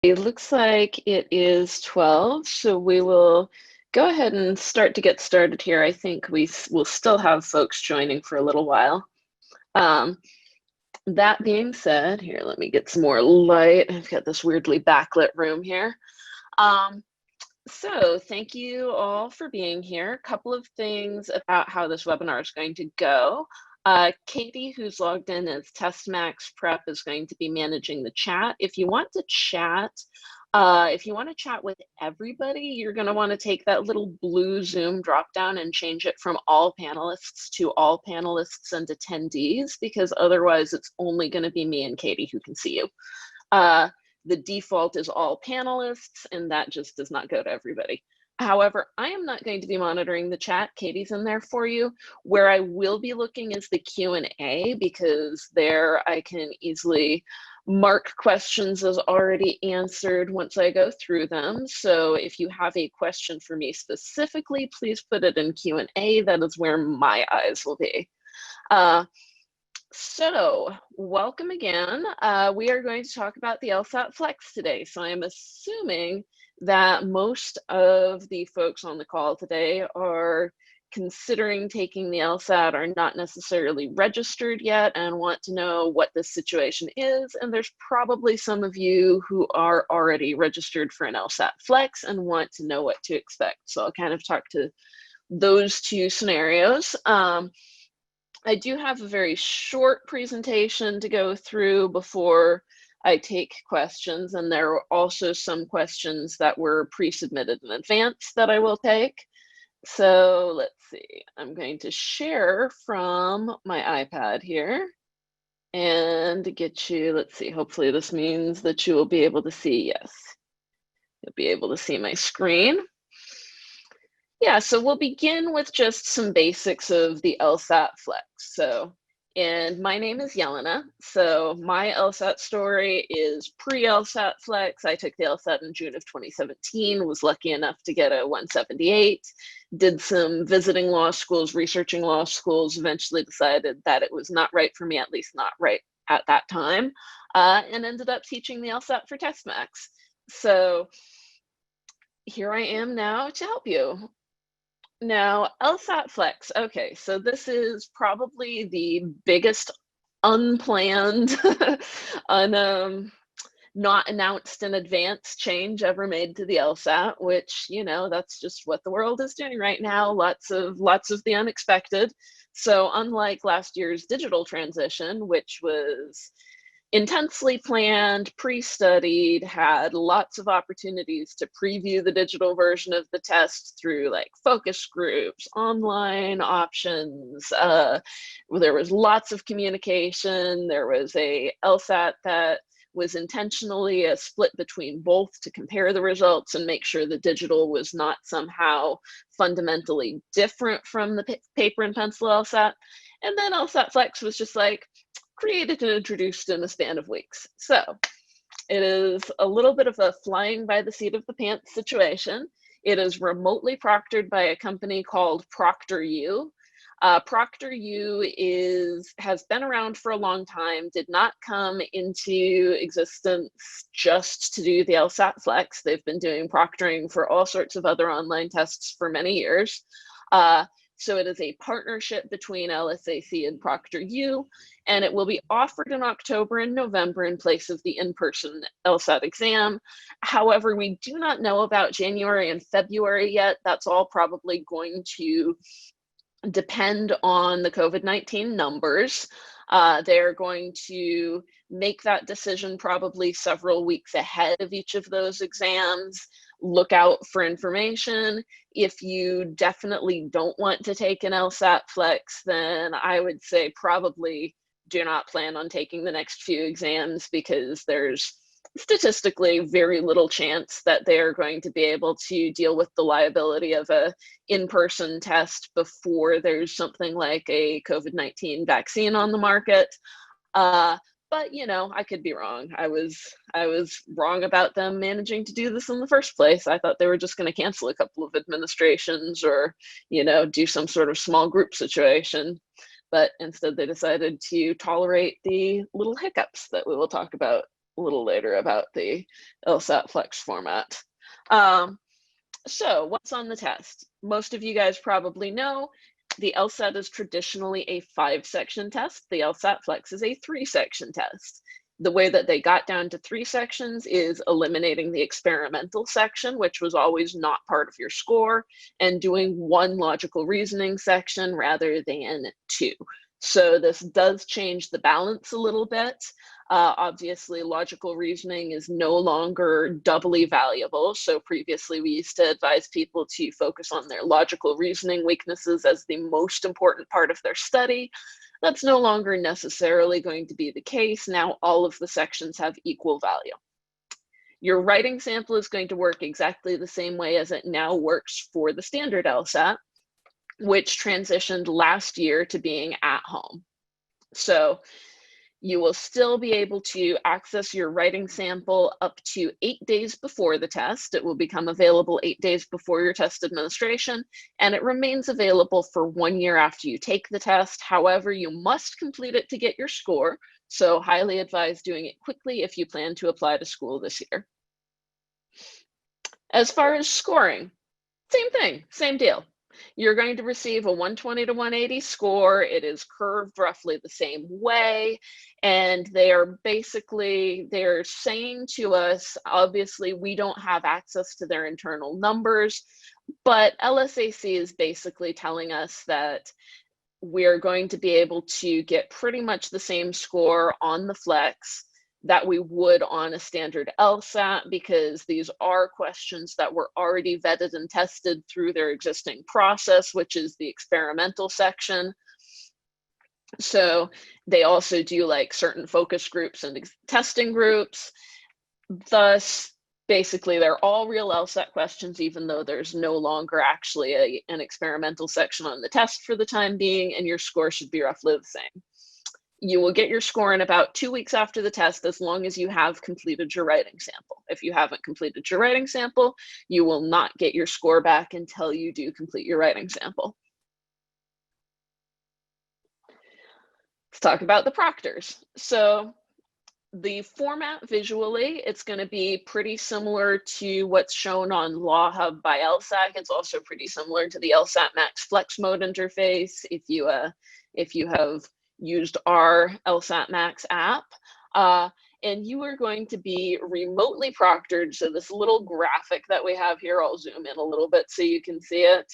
It looks like it is 12, so we will go ahead and start to get started here. I think we will still have folks joining for a little while. That being said, here, let me get some more light. I've got this weirdly backlit room here. So thank you all for being here. A couple of things about how this webinar is going to go. Katie, who's logged in as LSATMax Prep, is going to be managing the chat. If you want to chat, with everybody, you're going to want to take that little blue Zoom dropdown and change it from all panelists to all panelists and attendees, because otherwise it's only going to be me and Katie who can see you. The default is all panelists, and that just does not go to everybody. However, I am not going to be monitoring the chat. Katie's in there for you. Where I will be looking is the Q&A, because there I can easily mark questions as already answered once I go through them. So if you have a question for me specifically, please put it in Q&A. That is where my eyes will be. So welcome again. We are going to talk about the LSAT-Flex today. So I am assuming that most of the folks on the call today are considering taking the LSAT, are not necessarily registered yet and want to know what this situation is. And there's probably some of you who are already registered for an LSAT-Flex and want to know what to expect. So I'll kind of talk to those two scenarios. I do have a very short presentation to go through before I take questions, and there are also some questions that were pre-submitted in advance that I will take. So let's see, I'm going to share from my iPad here and get you, let's see, hopefully this means that you will be able to see, yes. You'll be able to see my screen. Yeah, so we'll begin with just some basics of the LSAT-Flex. And my name is Jelena. So my LSAT story is pre-LSAT-Flex. I took the LSAT in June of 2017, was lucky enough to get a 178, did some visiting law schools, researching law schools, eventually decided that it was not right for me, at least not right at that time, and ended up teaching the LSAT for LSATMax. So here I am now to help you. Now, LSAT-Flex, okay, so this is probably the biggest unplanned, not announced in advance change ever made to the LSAT, which, you know, that's just what the world is doing right now, lots of the unexpected. So unlike last year's digital transition, which was intensely planned, pre-studied, had lots of opportunities to preview the digital version of the test through like focus groups, online options. There was lots of communication. There was a LSAT that was intentionally a split between both to compare the results and make sure the digital was not somehow fundamentally different from the paper and pencil LSAT. And then LSAT-Flex was just like, created and introduced in a span of weeks. So it is a little bit of a flying by the seat of the pants situation. It is remotely proctored by a company called proctoru. Proctoru has been around for a long time, did not come into existence just to do the LSAT-Flex. They've been doing proctoring for all sorts of other online tests for many years. So it is a partnership between LSAC and proctoru, and it will be offered in October and November in place of the in-person LSAT exam. However, we do not know about January and February yet. That's all probably going to depend on the COVID-19 numbers. They're going to make that decision probably several weeks ahead of each of those exams. Look out for information. If you definitely don't want to take an LSAT-Flex, then I would say probably do not plan on taking the next few exams, because there's statistically very little chance that they are going to be able to deal with the liability of a in-person test before there's something like a COVID-19 vaccine on the market. But you know, I could be wrong. I was wrong about them managing to do this in the first place. I thought they were just going to cancel a couple of administrations or, you know, do some sort of small group situation. But instead they decided to tolerate the little hiccups that we will talk about a little later about the LSAT-Flex format. So what's on the test? Most of you guys probably know the LSAT is traditionally a 5-section test. The LSAT-Flex is a 3-section test. The way that they got down to 3 sections is eliminating the experimental section, which was always not part of your score, and doing 1 logical reasoning section rather than 2. So this does change the balance a little bit. Obviously, logical reasoning is no longer doubly valuable. So previously, we used to advise people to focus on their logical reasoning weaknesses as the most important part of their study. That's no longer necessarily going to be the case. Now, all of the sections have equal value. Your writing sample is going to work exactly the same way as it now works for the standard LSAT, which transitioned last year to being at home. So you will still be able to access your writing sample up to 8 days before the test. It will become available 8 days before your test administration, and it remains available for 1 year after you take the test. However, you must complete it to get your score, so highly advise doing it quickly if you plan to apply to school this year. As far as scoring, same thing, same deal. You're going to receive a 120 to 180 score. It is curved roughly the same way. And they're saying to us, obviously, we don't have access to their internal numbers, but LSAC is basically telling us that we're going to be able to get pretty much the same score on the Flex that we would on a standard LSAT, because these are questions that were already vetted and tested through their existing process, which is the experimental section. So they also do like certain focus groups and testing groups. Thus, basically, they're all real LSAT questions, even though there's no longer actually an experimental section on the test for the time being, and your score should be roughly the same. You will get your score in about 2 weeks after the test, as long as you have completed your writing sample. If you haven't completed your writing sample, you will not get your score back until you do complete your writing sample. Let's talk about the proctors. So the format visually, it's going to be pretty similar to what's shown on Law Hub by LSAC. It's also pretty similar to the LSATMax Flex Mode interface if you have used our LSATMax app. And you are going to be remotely proctored. So this little graphic that we have here, I'll zoom in a little bit so you can see it.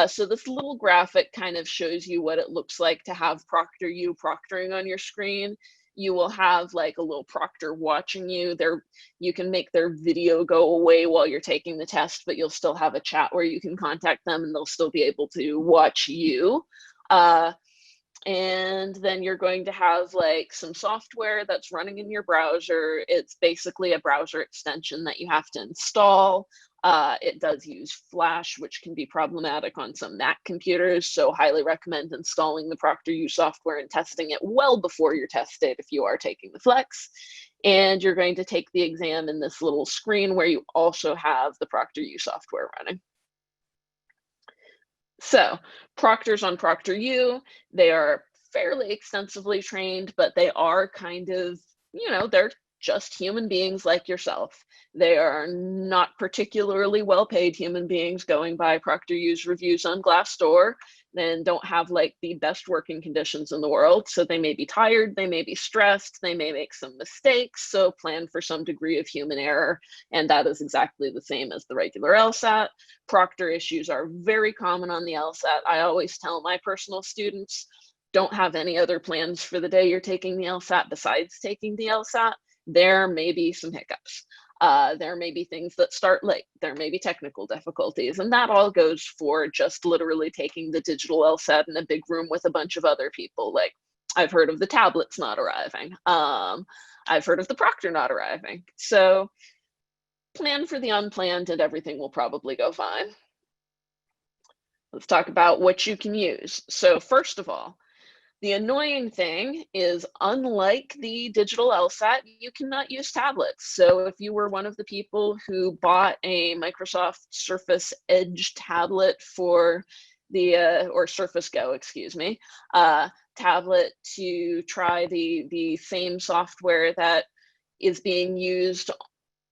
So this little graphic kind of shows you what it looks like to have proctoru proctoring on your screen. You will have like a little proctor watching you. You can make their video go away while you're taking the test, but you'll still have a chat where you can contact them and they'll still be able to watch you. And then you're going to have like some software that's running in your browser. It's basically a browser extension that you have to install. It does use Flash, which can be problematic on some Mac computers, so highly recommend installing the proctoru software and testing it well before your test date if you are taking the Flex. And you're going to take the exam in this little screen where you also have the proctoru software running. So proctors on proctoru, they are fairly extensively trained, but they are kind of, they're just human beings like yourself. They are not particularly well-paid human beings going by proctoru's reviews on Glassdoor, and don't have like the best working conditions in the world. So they may be tired, they may be stressed, they may make some mistakes. So plan for some degree of human error. And that is exactly the same as the regular LSAT. Proctor issues are very common on the LSAT. I always tell my personal students, don't have any other plans for the day you're taking the LSAT besides taking the LSAT. There may be some hiccups. There may be things that start late. There may be technical difficulties, and that all goes for just literally taking the digital LSAT in a big room with a bunch of other people. Like, I've heard of the tablets not arriving. I've heard of the proctor not arriving. So plan for the unplanned and everything will probably go fine. Let's talk about what you can use. So first of all, the annoying thing is, unlike the digital LSAT, you cannot use tablets. So if you were one of the people who bought a Microsoft Surface Edge tablet for the, or Surface Go, excuse me, tablet to try the same software that is being used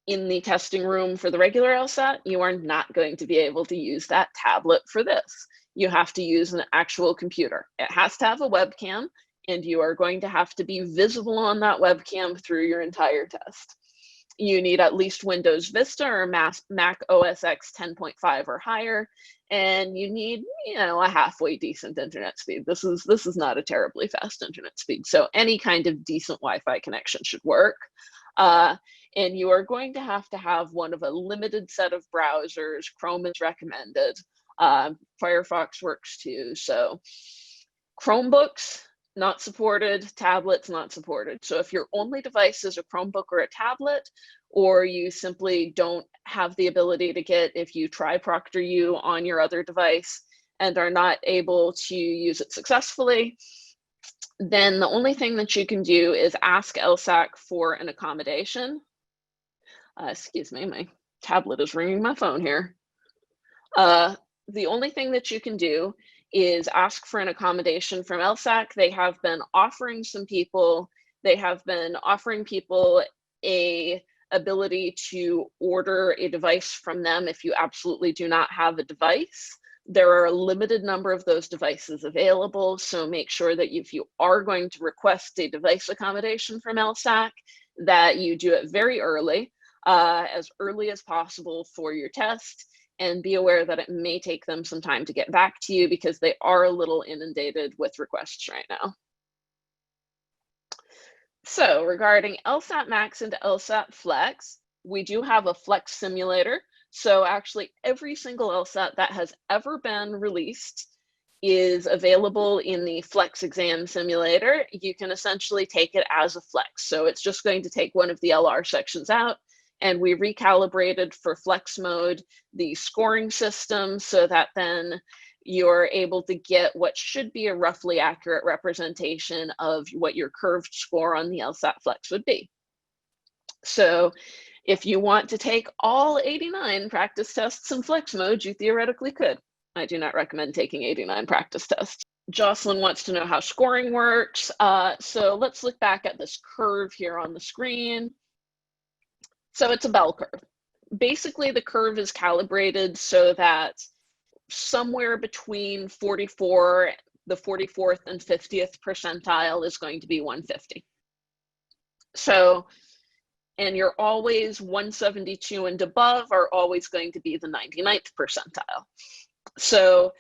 in the testing room for the regular LSAT, you are not going to be able to use that tablet for this. You have to use an actual computer. It has to have a webcam, and you are going to have to be visible on that webcam through your entire test. You need at least Windows Vista or Mac OS X 10.5 or higher, and you need, a halfway decent internet speed. This is not a terribly fast internet speed, so any kind of decent Wi-Fi connection should work. And you are going to have one of a limited set of browsers. Chrome is recommended. Firefox works too. So Chromebooks, not supported. Tablets, not supported. So if your only device is a Chromebook or a tablet, or you simply don't have the ability to get, if you try proctoru on your other device and are not able to use it successfully, then the only thing that you can do is ask LSAC for an accommodation. Excuse me, my tablet is ringing my phone here. The only thing that you can do is ask for an accommodation from LSAC. They have been offering people a ability to order a device from them if you absolutely do not have a device. There are a limited number of those devices available, so make sure that if you are going to request a device accommodation from LSAC, that you do it very early, as early as possible for your test, and be aware that it may take them some time to get back to you because they are a little inundated with requests right now. So regarding LSATMax and LSAT-Flex, we do have a Flex simulator. So actually every single LSAT that has ever been released is available in the Flex Exam simulator. You can essentially take it as a Flex. So it's just going to take one of the LR sections out, and we recalibrated for Flex mode the scoring system so that then you're able to get what should be a roughly accurate representation of what your curved score on the LSAT Flex would be. So if you want to take all 89 practice tests in Flex mode, you theoretically could. I do not recommend taking 89 practice tests. Jocelyn wants to know how scoring works. So let's look back at this curve here on the screen. So it's a bell curve. Basically, the curve is calibrated so that somewhere between the 44th and 50th percentile is going to be 150. So, and you're always 172 and above are always going to be the 99th percentile. So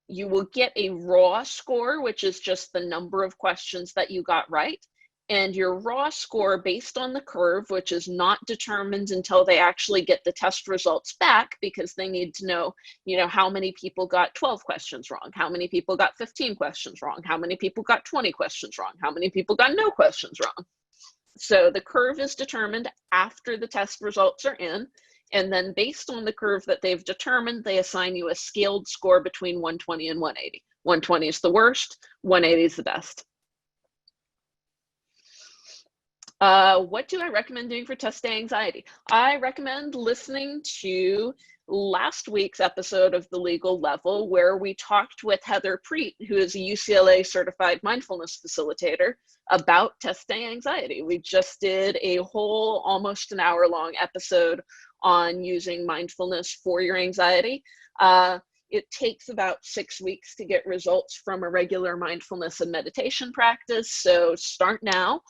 you will get a raw score, which is just the number of questions that you got right. And your raw score based on the curve, which is not determined until they actually get the test results back, because they need to know, how many people got 12 questions wrong, how many people got 15 questions wrong, how many people got 20 questions wrong, how many people got no questions wrong. So the curve is determined after the test results are in, and then based on the curve that they've determined, they assign you a scaled score between 120 and 180. 120 is the worst, 180 is the best. What do I recommend doing for test day anxiety? I recommend listening to last week's episode of The Legal Level, where we talked with Heather Preet, who is a UCLA certified mindfulness facilitator, about test day anxiety. We just did a whole almost an hour long episode on using mindfulness for your anxiety. It takes about 6 weeks to get results from a regular mindfulness and meditation practice, so start now.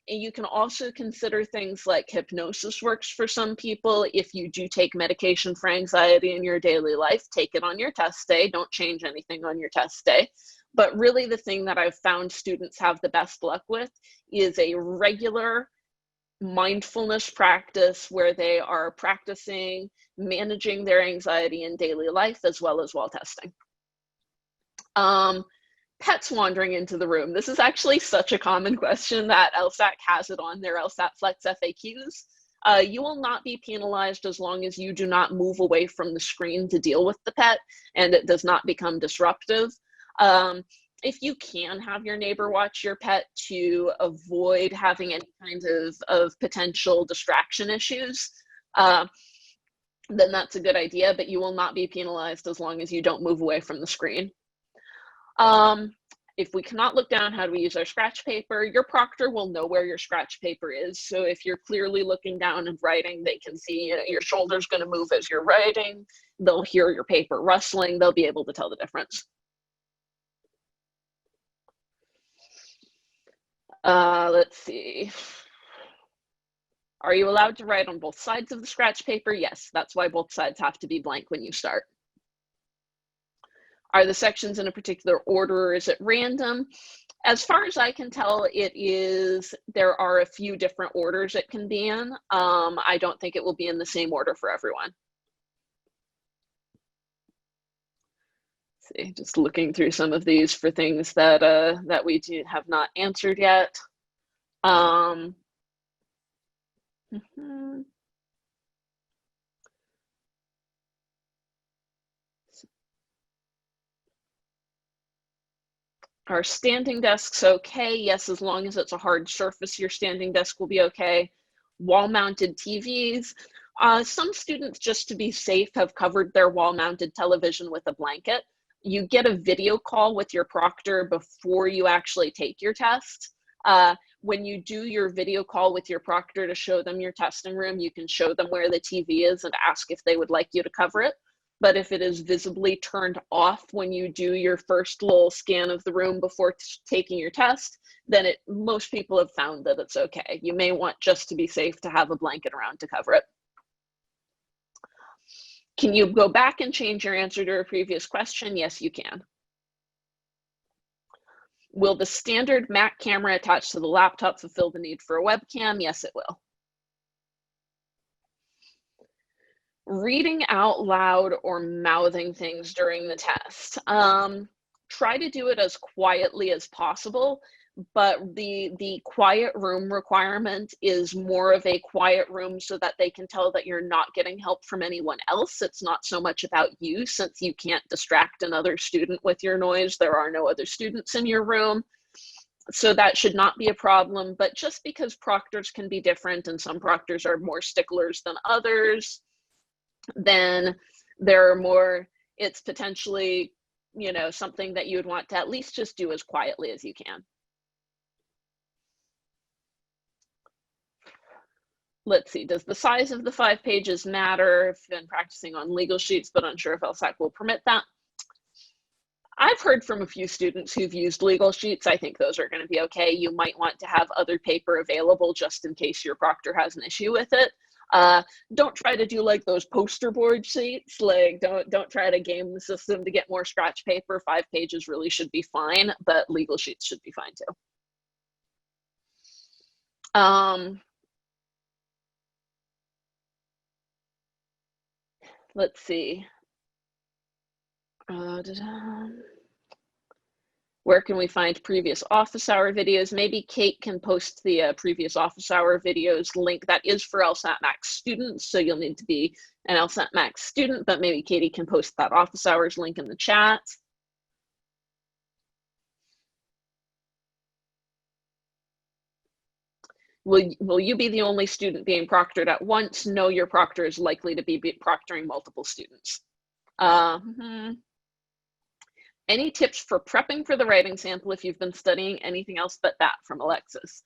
And you can also consider things like hypnosis works for some people. If you do take medication for anxiety in your daily life, take it on your test day. Don't change anything on your test day. But really the thing that I've found students have the best luck with is a regular mindfulness practice where they are practicing managing their anxiety in daily life as well as while testing. Pets wandering into the room. This is actually such a common question that LSAC has it on their LSAT-Flex FAQs. You will not be penalized as long as you do not move away from the screen to deal with the pet and it does not become disruptive. If you can have your neighbor watch your pet to avoid having any kind of potential distraction issues, then that's a good idea, but you will not be penalized as long as you don't move away from the screen. if we cannot look down, how do we use our scratch paper? Your proctor will know where your scratch paper is. So if you're clearly looking down and writing, they can see your shoulder's going to move as you're writing. They'll hear your paper rustling. They'll be able to tell the difference. Let's see. Are you allowed to write on both sides of the scratch paper? Yes, that's why both sides have to be blank when you start. Are the sections in a particular order, or is it random? As far as I can tell, it is, there are a few different orders it can be in. I don't think it will be in the same order for everyone. Let's see, just looking through some of these for things that that we have not answered yet. Are standing desks okay? Yes, as long as it's a hard surface, your standing desk will be okay. Wall-mounted TVs. Some students, just to be safe, have covered their wall-mounted television with a blanket. You get a video call with your proctor before you actually take your test. When you do your video call with your proctor to show them your testing room, you can show them where the TV is and ask if they would like you to cover it. But if it is visibly turned off when you do your first little scan of the room before taking your test, then most people have found that it's okay. You may want, just to be safe, to have a blanket around to cover it. Can you go back and change your answer to a previous question? Yes, you can. Will the standard Mac camera attached to the laptop fulfill the need for a webcam? Yes, it will. Reading out loud or mouthing things during the test. Try to do it as quietly as possible, but the quiet room requirement is more of a quiet room so that they can tell that you're not getting help from anyone else. It's not so much about you, since you can't distract another student with your noise. There are no other students in your room. So that should not be a problem. But just because proctors can be different, and some proctors are more sticklers than others, then there are more, it's potentially, you know, something that you would want to at least just do as quietly as you can. Let's see, does the size of the 5 pages matter? I've been practicing on legal sheets, but unsure if LSAT will permit that. I've heard from a few students who've used legal sheets. I think those are going to be okay. You might want to have other paper available just in case your proctor has an issue with it. Don't try to do like those poster board sheets. Like don't try to game the system to get more scratch paper. 5 pages really should be fine, but legal sheets should be fine too. Let's see. Where can we find previous office hour videos? Maybe Kate can post the previous office hour videos link. That is for LSATMax students, so you'll need to be an LSATMax student, but maybe Katie can post that office hours link in the chat. Will you be the only student being proctored at once? No, your proctor is likely to be proctoring multiple students. Any tips for prepping for the writing sample if you've been studying anything else but that, from Alexis?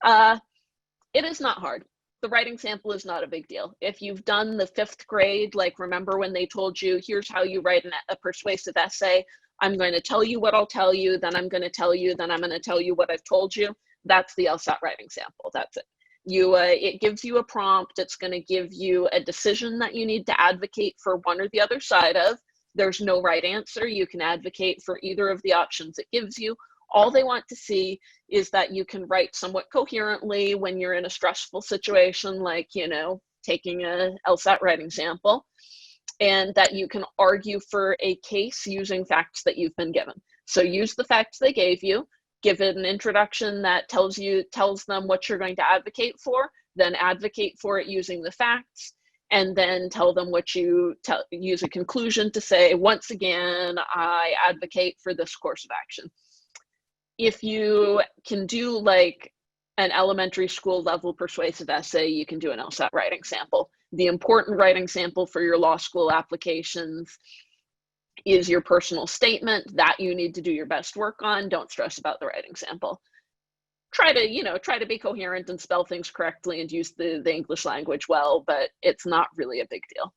It is not hard. The writing sample is not a big deal. If you've done the 5th grade, like remember when they told you, here's how you write a persuasive essay, I'm going to tell you what I'll tell you, then I'm going to tell you, then I'm going to tell you what I've told you. That's the LSAT writing sample. That's it. It gives you a prompt. It's going to give you a decision that you need to advocate for one or the other side of. There's no right answer. You can advocate for either of the options it gives you. All they want to see is that you can write somewhat coherently when you're in a stressful situation, like, you know, taking a LSAT writing sample, and that you can argue for a case using facts that you've been given. So use the facts they gave you, give it an introduction that tells them what you're going to advocate for, then advocate for it using the facts, and then tell them what use a conclusion to say, once again, I advocate for this course of action. If you can do like an elementary school level persuasive essay, you can do an LSAT writing sample. The important writing sample for your law school applications is your personal statement that you need to do your best work on. Don't stress about the writing sample. Try to be coherent and spell things correctly and use the English language well, but it's not really a big deal.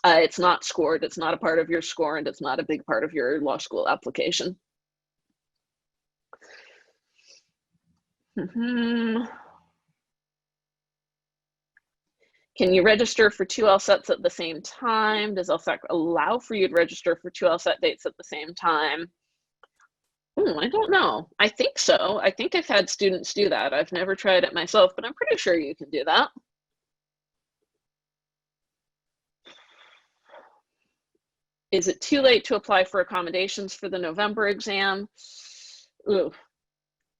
It's not scored, it's not a part of your score, and it's not a big part of your law school application. Can you register for 2 LSATs at the same time? Does LSAT allow for you to register for 2 LSAT dates at the same time? I don't know. I think so. I think I've had students do that. I've never tried it myself, but I'm pretty sure you can do that. Is it too late to apply for accommodations for the November exam? Ooh,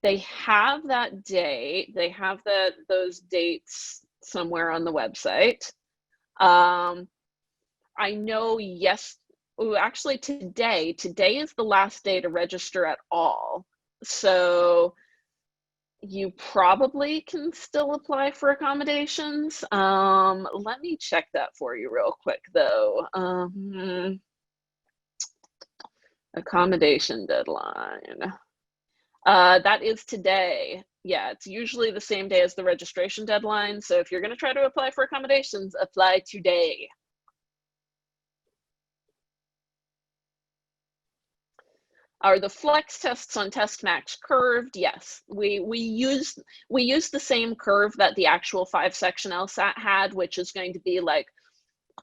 they have that date. They have those dates somewhere on the website. I know, yes. Actually, today is the last day to register at all. So you probably can still apply for accommodations. Let me check that for you real quick, though. Accommodation deadline. That is today. Yeah, it's usually the same day as the registration deadline. So if you're going to try to apply for accommodations, apply today. Are the flex tests on TestMax curved? Yes, we use the same curve that the actual 5-section LSAT had, which is going to be like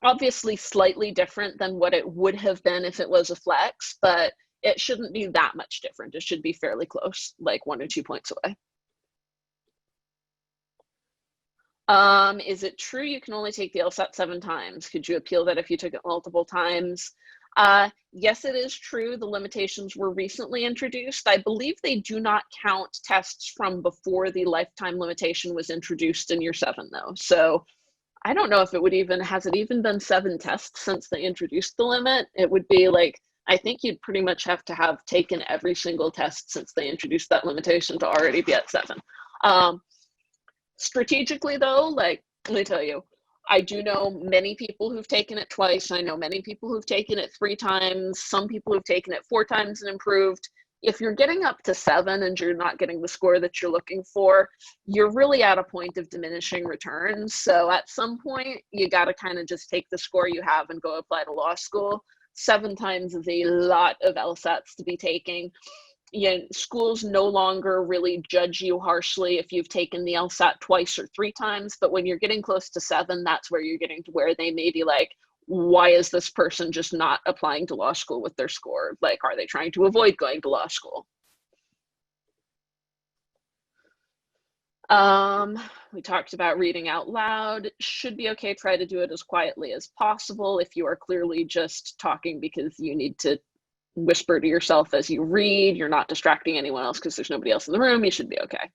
obviously slightly different than what it would have been if it was a flex, but it shouldn't be that much different. It should be fairly close, like 1 or 2 points away. Is it true you can only take the LSAT 7 times? Could you appeal that if you took it multiple times? Yes, it is true. The limitations were recently introduced. I believe they do not count tests from before the lifetime limitation was introduced in year 7, though. So I don't know if has it even been 7 tests since they introduced the limit? It would be like, I think you'd pretty much have to have taken every single test since they introduced that limitation to already be at 7. Strategically, though, like, let me tell you, I do know many people who've taken it twice. I know many people who've taken it 3 times. Some people who've taken it 4 times and improved. If you're getting up to 7 and you're not getting the score that you're looking for, you're really at a point of diminishing returns. So at some point, you got to kind of just take the score you have and go apply to law school. 7 times is a lot of LSATs to be taking. Schools no longer really judge you harshly if you've taken the LSAT twice or 3 times, but when you're getting close to 7, that's where you're getting to where they may be like, why is this person just not applying to law school with their score? Like, are they trying to avoid going to law school? We talked about reading out loud. Should be okay. Try to do it as quietly as possible. If you are clearly just talking because you need to whisper to yourself as you read, you're not distracting anyone else because there's nobody else in the room, you should be okay.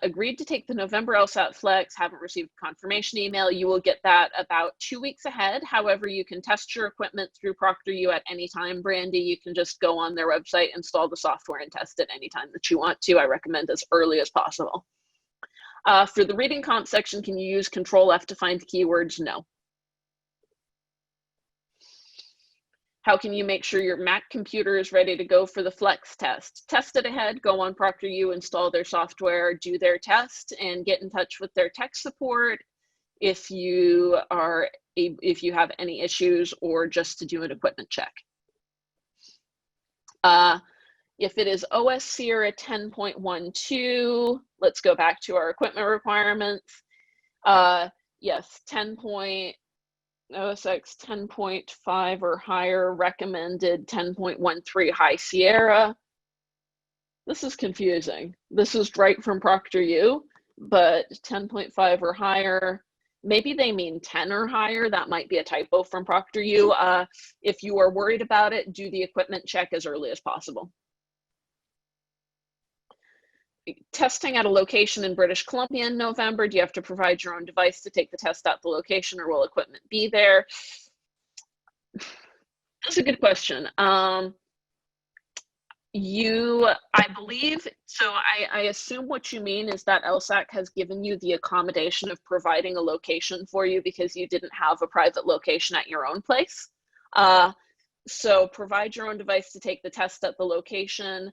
Agreed to take the November LSAT Flex, haven't received confirmation email. You will get that about 2 weeks ahead. However, you can test your equipment through proctoru at any time, Brandy. You can just go on their website, install the software, and test it anytime that you want to. I recommend as early as possible. For the reading comp section, can you use Control F to find keywords? No. How can you make sure your Mac computer is ready to go for the Flex test? Test it ahead, go on proctoru, install their software, do their test, and get in touch with their tech support if you have any issues or just to do an equipment check. If it is OS Sierra 10.12, let's go back to our equipment requirements. Yes, OSX 10.5 or higher, recommended 10.13 High Sierra. This is confusing. This is right from proctoru, but 10.5 or higher, maybe they mean 10 or higher. That might be a typo from proctoru. If you are worried about it, do the equipment check as early as possible. Testing at a location in British Columbia in November. Do you have to provide your own device to take the test at the location, or will equipment be there? That's a good question. I believe, so I assume what you mean is that LSAC has given you the accommodation of providing a location for you because you didn't have a private location at your own place. So provide your own device to take the test at the location.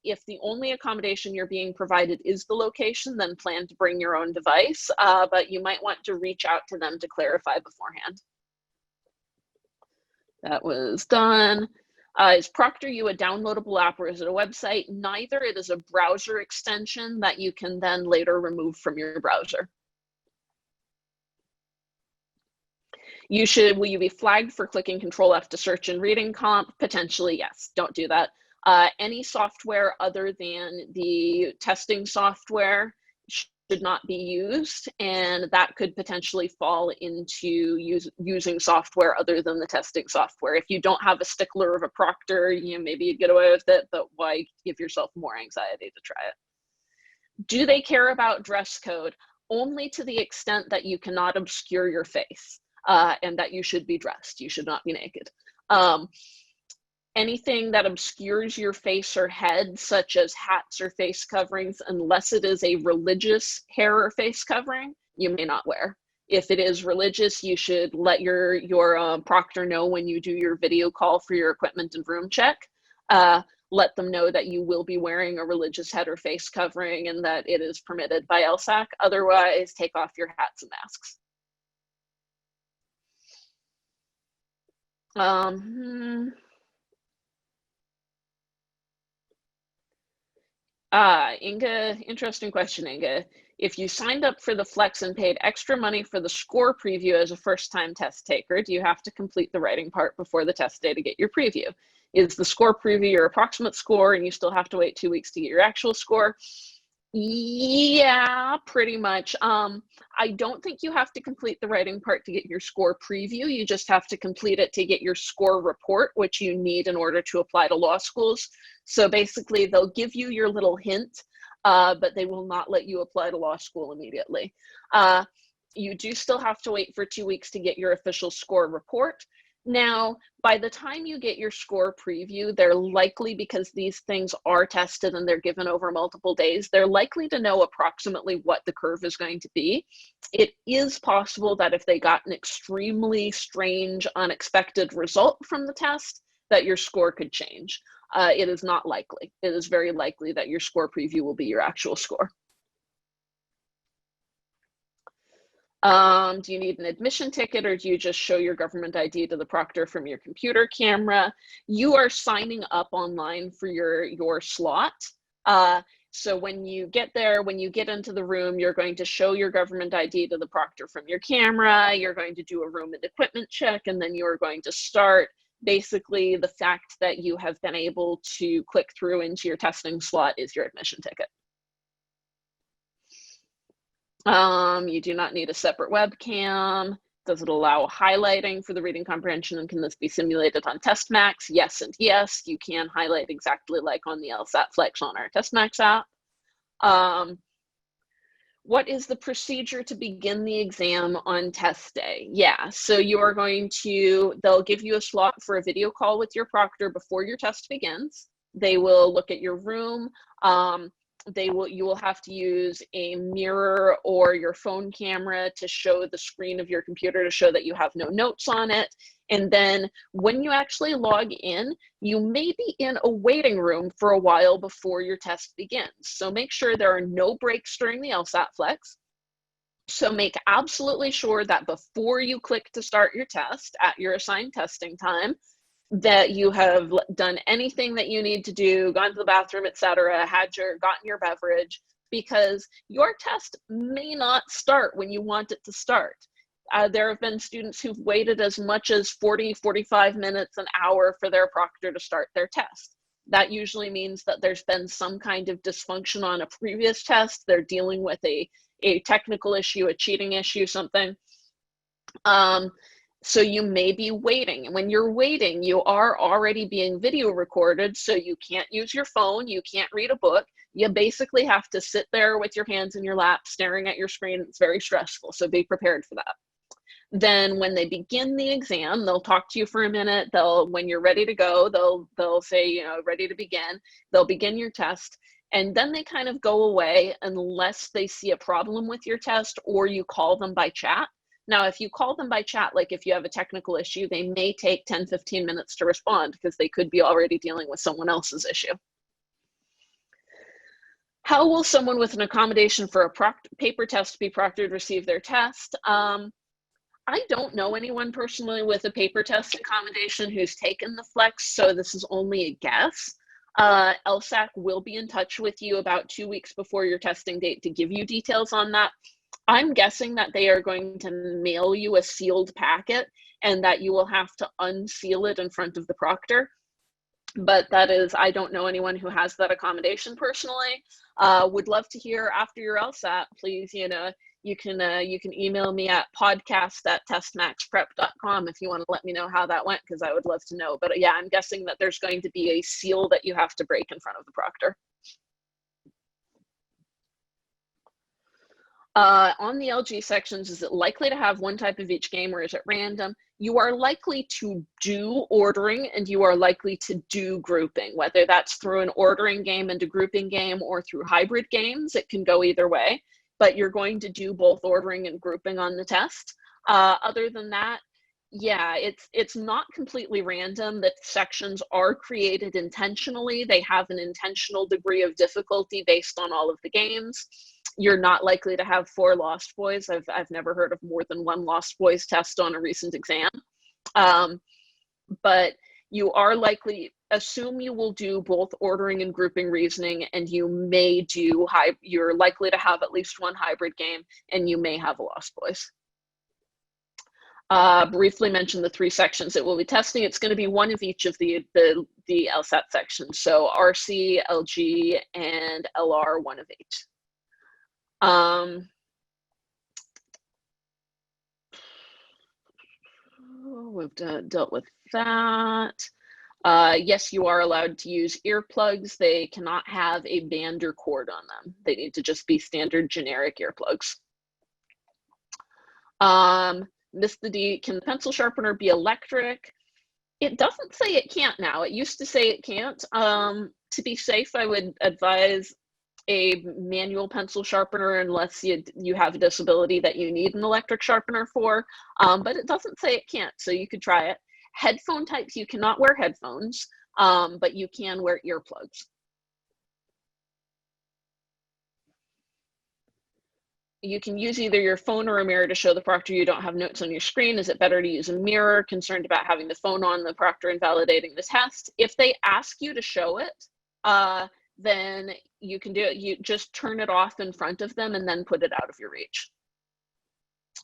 If the only accommodation you're being provided is the location, then plan to bring your own device, but you might want to reach out to them to clarify beforehand. That was done. Is proctoru a downloadable app or is it a website? Neither. It is a browser extension that you can then later remove from your browser. Will you be flagged for clicking Control F to search in reading comp? Potentially, yes. Don't do that. Any software other than the testing software should not be used, and that could potentially fall into using software other than the testing software. If you don't have a stickler of a proctor, maybe you'd get away with it, but why give yourself more anxiety to try it? Do they care about dress code? Only to the extent that you cannot obscure your face. And that you should be dressed. You should not be naked. Anything that obscures your face or head, such as hats or face coverings, unless it is a religious hair or face covering, you may not wear. If it is religious, you should let your proctor know when you do your video call for your equipment and room check. Let them know that you will be wearing a religious head or face covering and that it is permitted by LSAC. Otherwise, take off your hats and masks. Inga, interesting question, Inga. If you signed up for the Flex and paid extra money for the score preview as a first-time test taker, do you have to complete the writing part before the test day to get your preview? Is the score preview your approximate score and you still have to wait 2 weeks to get your actual score? Yeah, pretty much. I don't think you have to complete the writing part to get your score preview. You just have to complete it to get your score report, which you need in order to apply to law schools. So basically, they'll give you your little hint, but they will not let you apply to law school immediately. You do still have to wait for 2 weeks to get your official score report. Now, by the time you get your score preview, they're likely, because these things are tested and they're given over multiple days, they're likely to know approximately what the curve is going to be. It is possible that if they got an extremely strange, unexpected result from the test, that your score could change. It is not likely. It is very likely that your score preview will be your actual score. Do you need an admission ticket or do you just show your government ID to the proctor from your computer camera? You are signing up online for your slot. So when you get there, when you get into the room, you're going to show your government ID to the proctor from your camera. You're going to do a room and equipment check, and then you're going to start. Basically, the fact that you have been able to click through into your testing slot is your admission ticket. You do not need a separate webcam. Does it allow highlighting for the reading comprehension, and can this be simulated on TestMax? Yes and yes, you can highlight exactly like on the LSAT-Flex on our TestMax app. What is the procedure to begin the exam on test day? Yeah, so you are going to, they'll give you a slot for a video call with your proctor before your test begins. They will look at your room. You will have to use a mirror or your phone camera to show the screen of your computer to show that you have no notes on it. And then when you actually log in, you may be in a waiting room for a while before your test begins. So make sure there are no breaks during the LSAT-Flex. So make absolutely sure that before you click to start your test at your assigned testing time, that you have done anything that you need to do, gone to the bathroom, etc., gotten your beverage, because your test may not start when you want it to start. There have been students who've waited as much as 40, 45 minutes, an hour for their proctor to start their test. That usually means that there's been some kind of dysfunction on a previous test. They're dealing with a technical issue, a cheating issue, something. So you may be waiting. And when you're waiting, you are already being video recorded, so you can't use your phone, you can't read a book. You basically have to sit there with your hands in your lap, staring at your screen. It's very stressful, so be prepared for that. Then when they begin the exam, they'll talk to you for a minute. When you're ready to go, they'll say, you know, ready to begin. They'll begin your test, and then they kind of go away unless they see a problem with your test or you call them by chat. Now, if you call them by chat, like if you have a technical issue, they may take 10, 15 minutes to respond because they could be already dealing with someone else's issue. How will someone with an accommodation for a paper test be proctored receive their test? I don't know anyone personally with a paper test accommodation who's taken the Flex, so this is only a guess. LSAC will be in touch with you about 2 weeks before your testing date to give you details on that. I'm guessing that they are going to mail you a sealed packet and that you will have to unseal it in front of the proctor. But that is, I don't know anyone who has that accommodation personally. Would love to hear after your LSAT, please, you know, you can email me at podcast@testmaxprep.com if you want to let me know how that went, because I would love to know. But yeah, I'm guessing that there's going to be a seal that you have to break in front of the proctor. On the LG sections, is it likely to have one type of each game or is it random? You are likely to do ordering and you are likely to do grouping, whether that's through an ordering game and a grouping game or through hybrid games. It can go either way, but you're going to do both ordering and grouping on the test. Other than that, yeah, it's not completely random. The sections are created intentionally. They have an intentional degree of difficulty based on all of the games. You're not likely to have 4 Lost Boys. I've never heard of more than 1 Lost Boys test on a recent exam. But you are likely, assume you will do both ordering and grouping reasoning, and you may do, you're likely to have at least 1 hybrid game, and you may have a Lost Boys. Briefly mention the 3 sections that we'll be testing. It's going to be 1 of each of the LSAT sections. So RC, LG, and LR, 1 of 8. We've dealt with that. Yes, you are allowed to use earplugs. They cannot have a band or cord on them. They need to just be standard generic earplugs. Miss the D, can the pencil sharpener be electric? It doesn't say it can't now. It used to say it can't. To be safe, I would advise a manual pencil sharpener unless you have a disability that you need an electric sharpener for, but it doesn't say it can't, so you could try it. Headphone types, you cannot wear headphones, but you can wear earplugs. You can use either your phone or a mirror to show the proctor you don't have notes on your screen. Is it better to use a mirror, concerned about having the phone on the proctor invalidating the test? If they ask you to show it, then you can do it. You just turn it off in front of them and then put it out of your reach.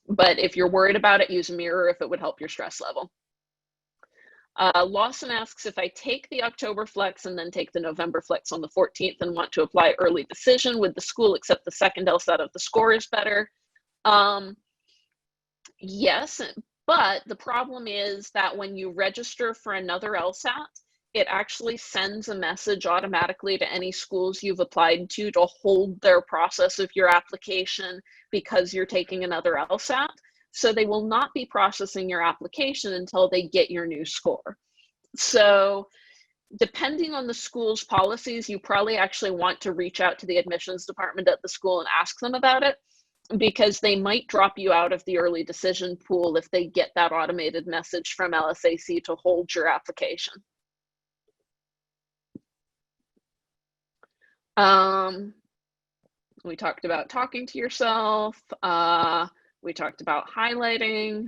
But if you're worried about it, use a mirror if it would help your stress level. Lawson asks, if I take the October Flex and then take the November Flex on the 14th and want to apply early decision, would the school accept the second LSAT if the score is better? Yes, but the problem is that when you register for another LSAT, it actually sends a message automatically to any schools you've applied to hold their process of your application because you're taking another LSAT. So they will not be processing your application until they get your new score. So depending on the school's policies, you probably actually want to reach out to the admissions department at the school and ask them about it, because they might drop you out of the early decision pool if they get that automated message from LSAC to hold your application. We talked about talking to yourself. We talked about highlighting.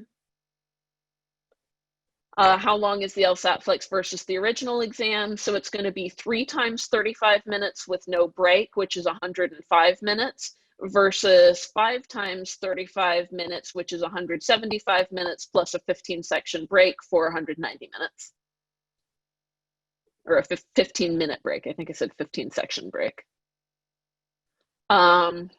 How long is the LSAT Flex versus the original exam? So it's going to be 3 times 35 minutes with no break, which is 105 minutes, versus 5 times 35 minutes, which is 175 minutes, plus a 15-section break for 190 minutes. Or a 15-minute break. I think I said 15-section break. Do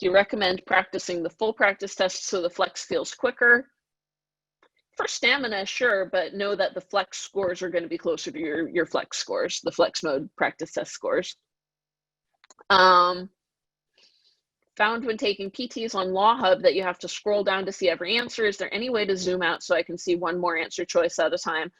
you recommend practicing the full practice test so the Flex feels quicker? For stamina, sure, but know that the Flex scores are going to be closer to your Flex scores, the Flex mode practice test scores. Found when taking PTs on Law Hub that you have to scroll down to see every answer. Is there any way to zoom out so I can see one more answer choice at a time?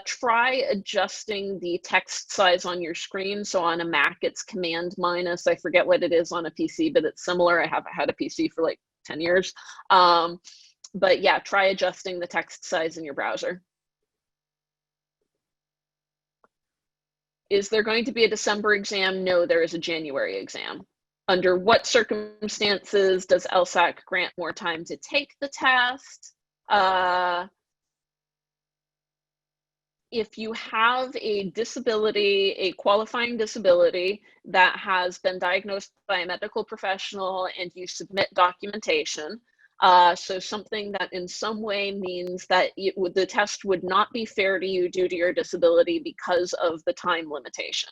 Try adjusting the text size on your screen. So on a Mac, it's Command minus. I forget what it is on a PC, but it's similar. I haven't had a PC for like 10 years. But yeah, try adjusting the text size in your browser. Is there going to be a December exam? No, there is a January exam. Under what circumstances does LSAT grant more time to take the test? If you have a disability, a qualifying disability that has been diagnosed by a medical professional and you submit documentation, so something that in some way means that the test would not be fair to you due to your disability because of the time limitation.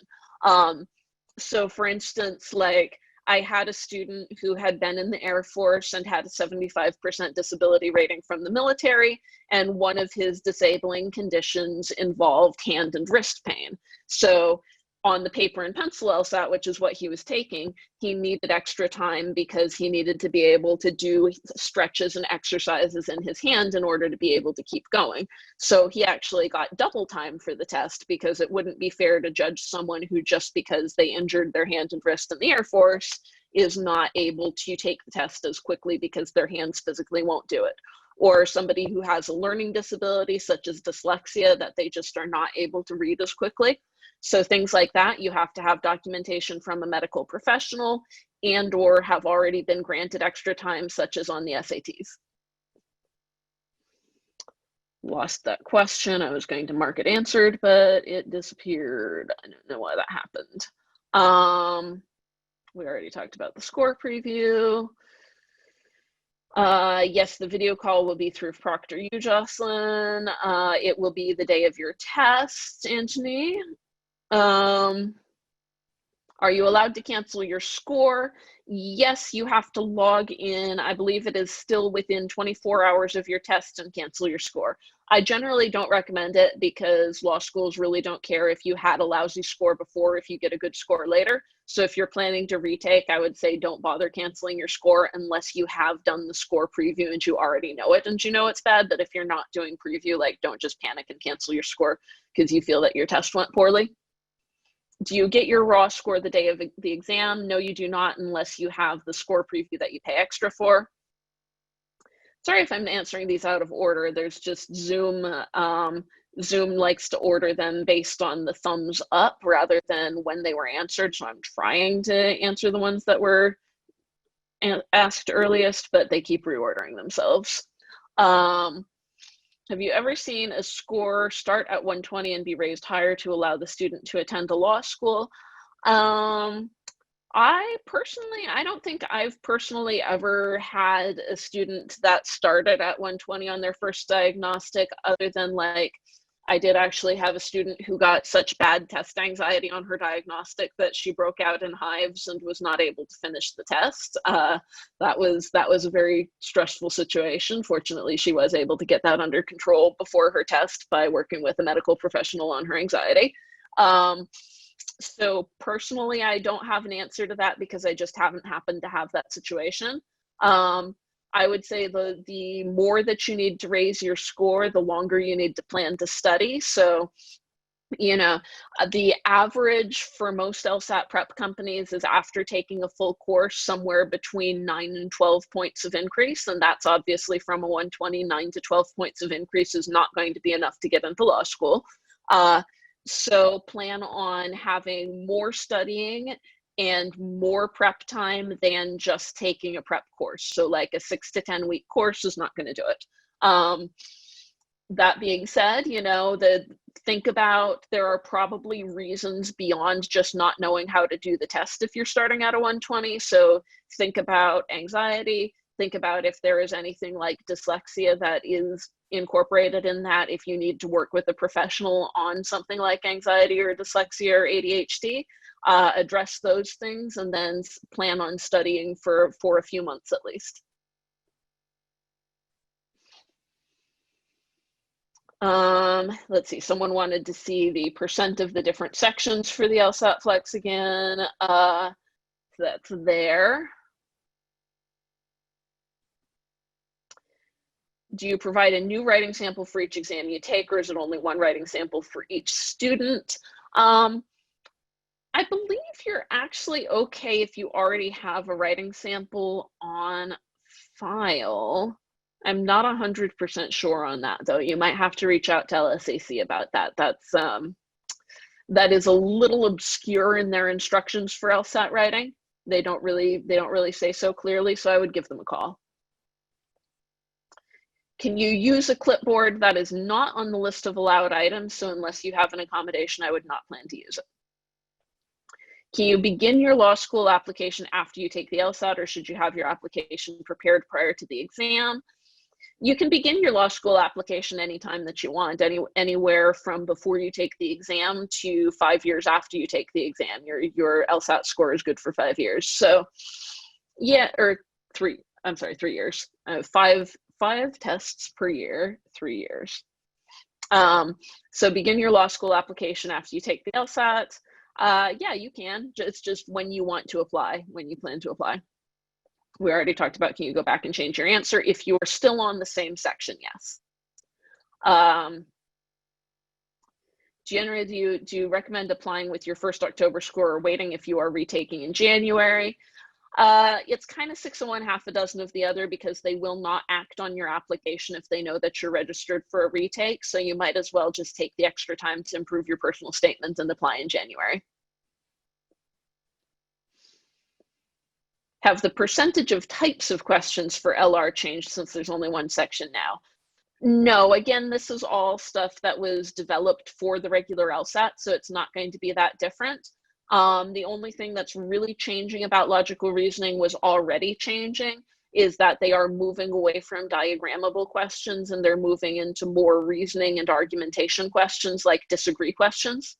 So for instance, like I had a student who had been in the Air Force and had a 75% disability rating from the military, and one of his disabling conditions involved hand and wrist pain. So on the paper and pencil LSAT, which is what he was taking, he needed extra time because he needed to be able to do stretches and exercises in his hand in order to be able to keep going. So he actually got double time for the test because it wouldn't be fair to judge someone who just because they injured their hand and wrist in the Air Force is not able to take the test as quickly because their hands physically won't do it. Or somebody who has a learning disability such as dyslexia that they just are not able to read as quickly. So things like that, you have to have documentation from a medical professional and or have already been granted extra time, such as on the SATs. Lost that question. I was going to mark it answered, but it disappeared. I don't know why that happened. We already talked about the score preview. Yes, the video call will be through proctoru, Jocelyn. It will be the day of your test, Anthony. Are you allowed to cancel your score? Yes, you have to log in. I believe it is still within 24 hours of your test and cancel your score. I generally don't recommend it because law schools really don't care if you had a lousy score before, if you get a good score later. So if you're planning to retake, I would say don't bother canceling your score unless you have done the score preview and you already know it and you know it's bad. But if you're not doing preview, like don't just panic and cancel your score because you feel that your test went poorly. Do you get your raw score the day of the exam? No, you do not unless you have the score preview that you pay extra for. Sorry if I'm answering these out of order. There's just Zoom. Zoom likes to order them based on the thumbs up rather than when they were answered. So I'm trying to answer the ones that were asked earliest, but they keep reordering themselves. Have you ever seen a score start at 120 and be raised higher to allow the student to attend a law school? I don't think I've personally ever had a student that started at 120 on their first diagnostic, other than like, I did actually have a student who got such bad test anxiety on her diagnostic that she broke out in hives and was not able to finish the test. That was a very stressful situation. Fortunately, she was able to get that under control before her test by working with a medical professional on her anxiety. So personally, I don't have an answer to that because I just haven't happened to have that situation. I would say the more that you need to raise your score, the longer you need to plan to study. So, you know, the average for most LSAT prep companies is after taking a full course, somewhere between 9 and 12 points of increase. And that's obviously from a 120, 9 to 12 points of increase is not going to be enough to get into law school. So plan on having more studying and more prep time than just taking a prep course. So like a 6 to 10 week course is not going to do it. That being said, think about, there are probably reasons beyond just not knowing how to do the test if you're starting at a 120. So think about anxiety, think about if there is anything like dyslexia that is incorporated in that, if you need to work with a professional on something like anxiety or dyslexia or ADHD, address those things and then plan on studying for a few months at least. Let's see, someone wanted to see the percent of the different sections for the LSAT-Flex again. that's there. Do you provide a new writing sample for each exam you take, or is it only one writing sample for each student? I believe you're actually okay if you already have a writing sample on file. I'm not 100% sure on that, though. You might have to reach out to LSAC about that. That is a little obscure in their instructions for LSAT writing. They don't really say so clearly, so I would give them a call. Can you use a clipboard? That is not on the list of allowed items, so unless you have an accommodation, I would not plan to use it. Can you begin your law school application after you take the LSAT, or should you have your application prepared prior to the exam? You can begin your law school application anytime that you want, anywhere from before you take the exam to 5 years after you take the exam. Your LSAT score is good for 5 years. So yeah, or 3 years. 5 tests per year, 3 years. So begin your law school application after you take the LSAT. Yeah, you can. It's just when you want to apply, when you plan to apply. We already talked about, can you go back and change your answer? If you are still on the same section, yes. Generally, do you recommend applying with your first October score or waiting if you are retaking in January? It's kind of 6 of one, half a dozen of the other, because they will not act on your application if they know that you're registered for a retake. So you might as well just take the extra time to improve your personal statement and apply in January. Have the percentage of types of questions for LR changed since there's only one section now? No, again, this is all stuff that was developed for the regular LSAT, so it's not going to be that different. The only thing that's really changing about logical reasoning was already changing, is that they are moving away from diagrammable questions and they're moving into more reasoning and argumentation questions, like disagree questions.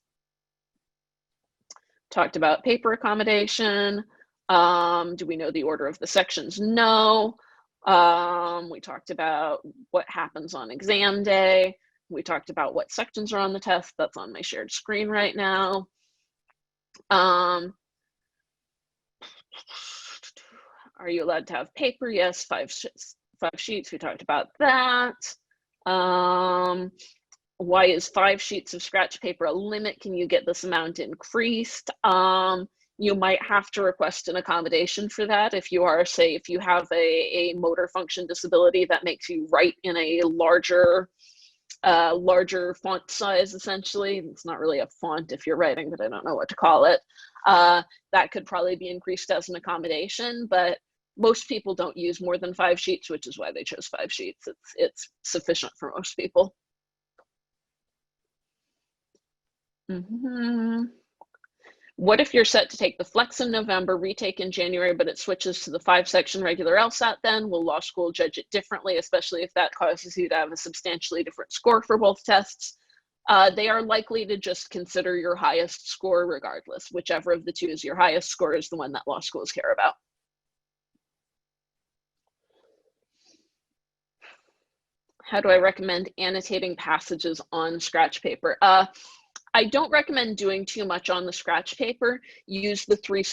Talked about paper accommodation. Do we know the order of the sections? No. We talked about what happens on exam day. We talked about what sections are on the test. That's on my shared screen right now. Are you allowed to have paper? Yes, 5 sheets. We talked about that. Why is 5 sheets of scratch paper a limit? Can you get this amount increased? You might have to request an accommodation for that. If you are, say, if you have a motor function disability that makes you write in a larger font size, essentially. It's not really a font if you're writing, but I don't know what to call it. That could probably be increased as an accommodation, but most people don't use more than 5 sheets, which is why they chose 5 sheets. It's sufficient for most people. What if you're set to take the Flex in November, retake in January, but it switches to the 5-section regular LSAT then? Will law school judge it differently, especially if that causes you to have a substantially different score for both tests? They are likely to just consider your highest score regardless. Whichever of the two is your highest score is the one that law schools care about. How do I recommend annotating passages on scratch paper? I don't recommend doing too much on the scratch paper. Use the three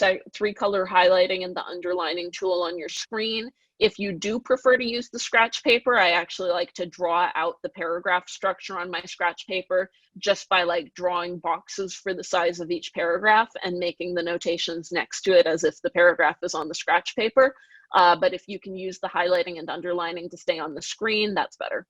color highlighting and the underlining tool on your screen. If you do prefer to use the scratch paper, I actually like to draw out the paragraph structure on my scratch paper just by like drawing boxes for the size of each paragraph and making the notations next to it as if the paragraph is on the scratch paper. But if you can use the highlighting and underlining to stay on the screen, that's better.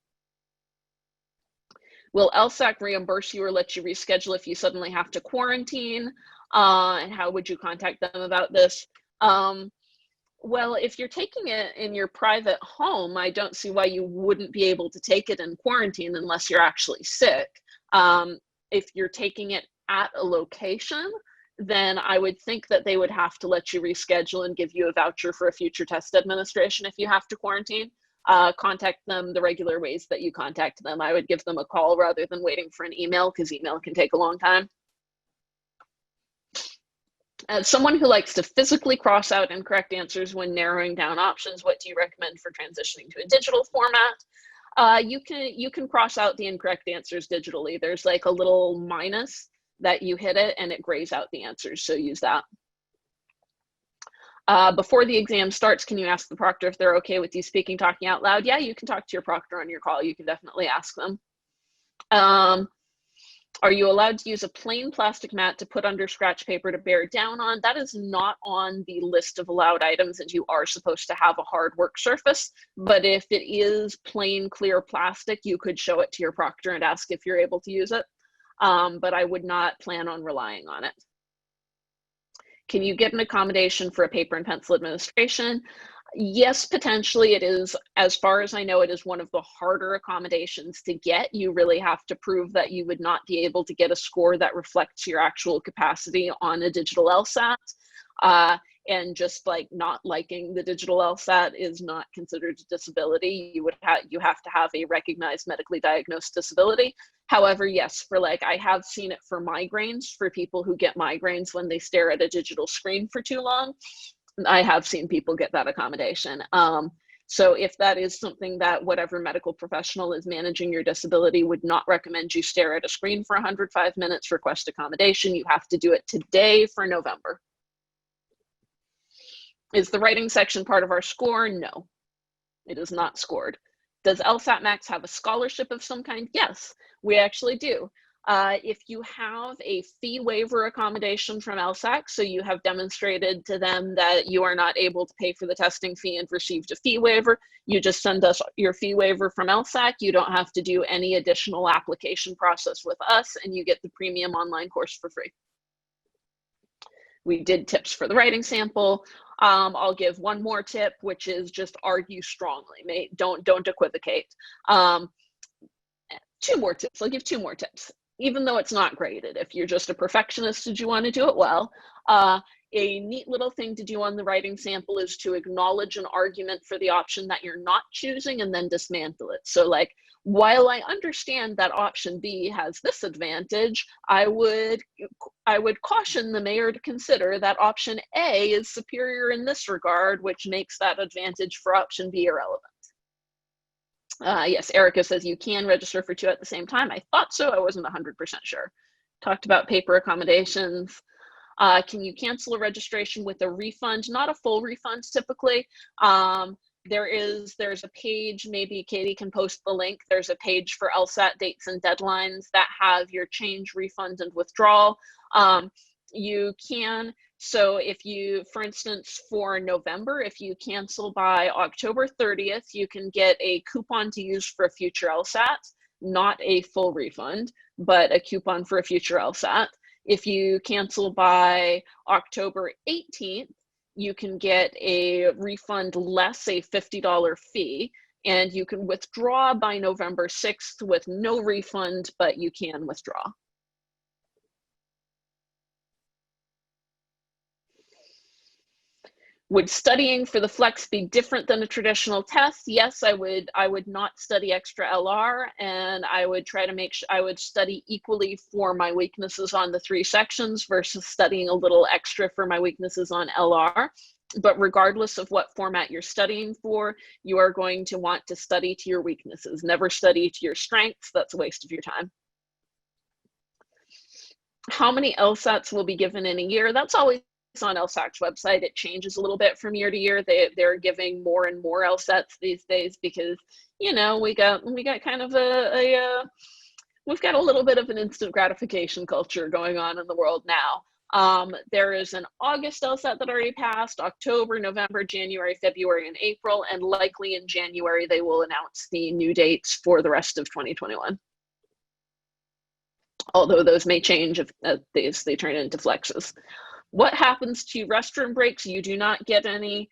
Will LSAC reimburse you or let you reschedule if you suddenly have to quarantine? And how would you contact them about this? Well, if you're taking it in your private home, I don't see why you wouldn't be able to take it in quarantine unless you're actually sick. If you're taking it at a location, then I would think that they would have to let you reschedule and give you a voucher for a future test administration if you have to quarantine. Contact them the regular ways that you contact them. I would give them a call rather than waiting for an email, because email can take a long time. As someone who likes to physically cross out incorrect answers when narrowing down options, what do you recommend for transitioning to a digital format? You can cross out the incorrect answers digitally. There's like a little minus that you hit it and it grays out the answers, so use that. Before the exam starts, can you ask the proctor if they're okay with you speaking, talking out loud? Yeah, you can talk to your proctor on your call. You can definitely ask them. Are you allowed to use a plain plastic mat to put under scratch paper to bear down on? That is not on the list of allowed items, and you are supposed to have a hard work surface. But if it is plain clear plastic, you could show it to your proctor and ask if you're able to use it. But I would not plan on relying on it. Can you get an accommodation for a paper and pencil administration? Yes, potentially. It is, as far as I know, it is one of the harder accommodations to get. You really have to prove that you would not be able to get a score that reflects your actual capacity on a digital LSAT. And just like not liking the digital LSAT is not considered a disability. You have to have a recognized medically diagnosed disability. However, yes, for like, I have seen it for migraines, for people who get migraines when they stare at a digital screen for too long. I have seen people get that accommodation. So if that is something that whatever medical professional is managing your disability would not recommend you stare at a screen for 105 minutes, request accommodation. You have to do it today for November. Is the writing section part of our score? No, it is not scored. Does LSATMax have a scholarship of some kind? Yes, we actually do. If you have a fee waiver accommodation from LSAC, so you have demonstrated to them that you are not able to pay for the testing fee and received a fee waiver, you just send us your fee waiver from LSAC. You don't have to do any additional application process with us, and you get the premium online course for free. We did tips for the writing sample. I'll give one more tip, which is just argue strongly. Don't equivocate. Two more tips. I'll give two more tips. Even though it's not graded, if you're just a perfectionist and you want to do it well, a neat little thing to do on the writing sample is to acknowledge an argument for the option that you're not choosing and then dismantle it. So like, while I understand that option B has this advantage, I would caution the mayor to consider that option A is superior in this regard, which makes that advantage for option B irrelevant. Yes, Erica says you can register for two at the same time. I thought so. I wasn't 100% sure. Talked about paper accommodations. Can you cancel a registration with a refund? Not a full refund typically. There's a page, maybe Katie can post the link. There's a page for LSAT dates and deadlines that have your change, refund, and withdrawal. You can, so if you, for instance, for November, if you cancel by October 30th, you can get a coupon to use for a future LSAT, not a full refund, but a coupon for a future LSAT. If you cancel by October 18th, you can get a refund less a $50 fee, and you can withdraw by November 6th with no refund, but you can withdraw. Would studying for the Flex be different than a traditional test? Yes, I would not study extra LR, and I would try to make sure I would study equally for my weaknesses on the 3 sections versus studying a little extra for my weaknesses on LR. But regardless of what format you're studying for, you are going to want to study to your weaknesses. Never study to your strengths. That's a waste of your time. How many LSATs will be given in a year? That's always on LSAC's website. It changes a little bit from year to year. They're giving more and more LSATs these days because, you know, we got kind of we've got a little bit of an instant gratification culture going on in the world now. There is an August LSAT that already passed, October, November, January, February, and April, and likely in January they will announce the new dates for the rest of 2021. Although those may change if they turn into flexes. What happens to restroom breaks? You do not get any.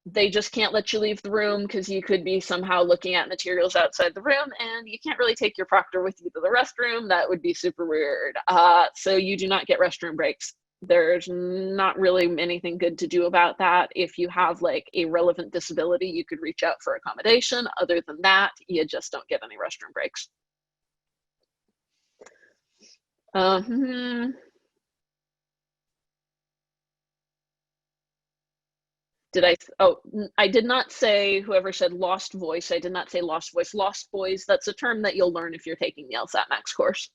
They just can't let you leave the room because you could be somehow looking at materials outside the room, and you can't really take your proctor with you to the restroom. That would be super weird. So you do not get restroom breaks. There's not really anything good to do about that. If you have like a relevant disability, you could reach out for accommodation. Other than that, you just don't get any restroom breaks. I did not say, whoever said lost voice, I did not say lost voice. Lost voice, that's a term that you'll learn if you're taking the LSATMax course.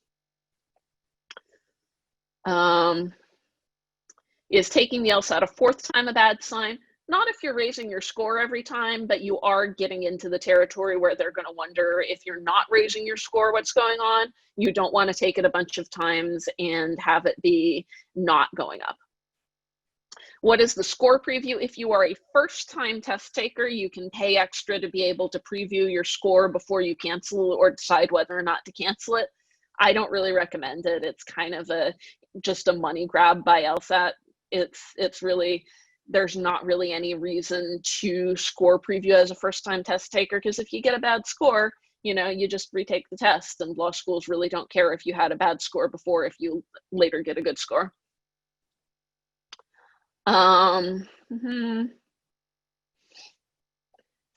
Is taking the LSAT a fourth time a bad sign? Not if you're raising your score every time, but you are getting into the territory where they're going to wonder if you're not raising your score, what's going on. You don't want to take it a bunch of times and have it be not going up. What is the score preview? If you are a first-time test taker, you can pay extra to be able to preview your score before you cancel or decide whether or not to cancel it. I don't really recommend it. It's kind of just a money grab by LSAT. It's really, there's not really any reason to score preview as a first-time test taker, because if you get a bad score, you know, you just retake the test, and law schools really don't care if you had a bad score before if you later get a good score.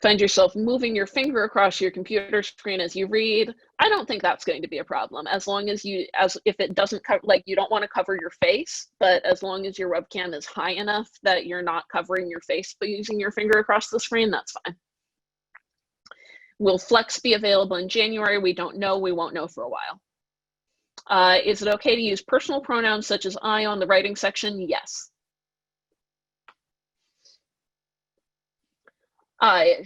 Find yourself moving your finger across your computer screen as you read. I don't think that's going to be a problem, as long as if it doesn't cover, like, you don't want to cover your face, but as long as your webcam is high enough that you're not covering your face by using your finger across the screen, that's fine. Will Flex be available in January? We don't know. We won't know for a while. Is it okay to use personal pronouns such as I on the writing section? Yes.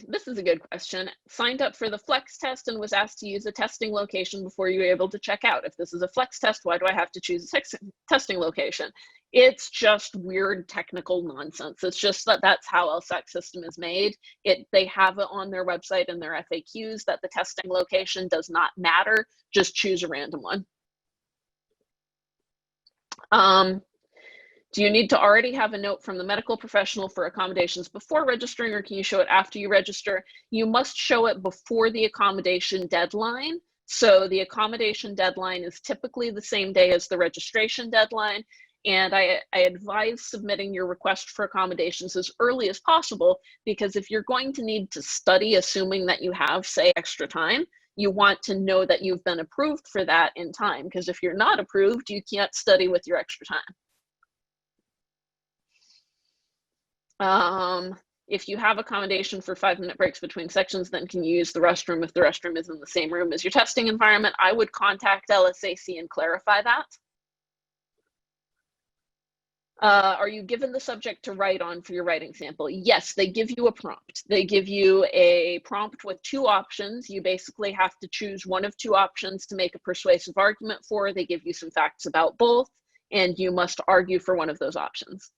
This is a good question. Signed up for the Flex test and was asked to use a testing location before you were able to check out. If this is a Flex test, why do I have to choose a testing location? It's just weird technical nonsense. It's just that that's how LSAT system is made. They have it on their website and their FAQs that the testing location does not matter. Just choose a random one. Do you need to already have a note from the medical professional for accommodations before registering, or can you show it after you register? You must show it before the accommodation deadline. So the accommodation deadline is typically the same day as the registration deadline. And I advise submitting your request for accommodations as early as possible, because if you're going to need to study, assuming that you have, say, extra time, you want to know that you've been approved for that in time, because if you're not approved, you can't study with your extra time. If you have accommodation for 5-minute breaks between sections, then can you use the restroom if the restroom is in the same room as your testing environment? I would contact LSAC and clarify that. Are you given the subject to write on for your writing sample? Yes, they give you a prompt. They give you a prompt with 2 options. You basically have to choose one of 2 options to make a persuasive argument for. They give you some facts about both, and you must argue for one of those options.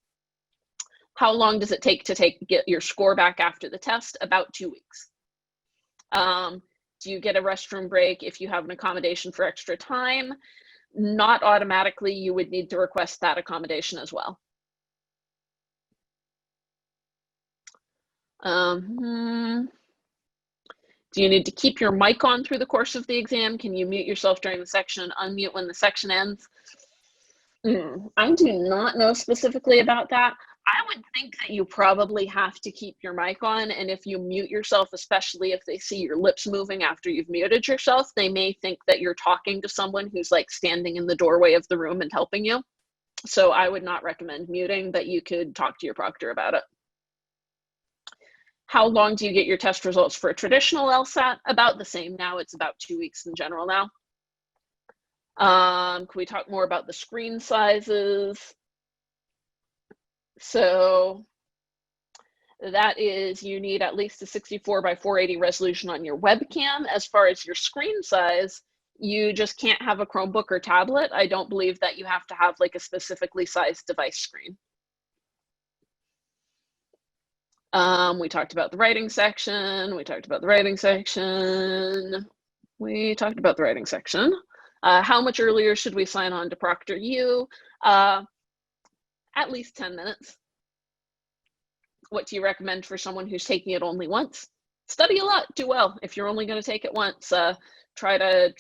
How long does it take to get your score back after the test? About 2 weeks. Do you get a restroom break if you have an accommodation for extra time? Not automatically. You would need to request that accommodation as well. Do you need to keep your mic on through the course of the exam? Can you mute yourself during the section and unmute when the section ends? I do not know specifically about that. I would think that you probably have to keep your mic on, and if you mute yourself, especially if they see your lips moving after you've muted yourself, they may think that you're talking to someone who's like standing in the doorway of the room and helping you. So I would not recommend muting, but you could talk to your proctor about it. How long do you get your test results for a traditional LSAT? About the same now. It's about 2 weeks in general now. Can we talk more about the screen sizes? So that is, you need at least a 64 by 480 resolution on your webcam. As far as your screen size, you just can't have a Chromebook or tablet. I don't believe that you have to have like a specifically sized device screen. We talked about the writing section. We talked about the writing section. We talked about the writing section. How much earlier should we sign on to proctoru? At least 10 minutes. What do you recommend for someone who's taking it only once? Study a lot, do well. If you're only going to take it once, try to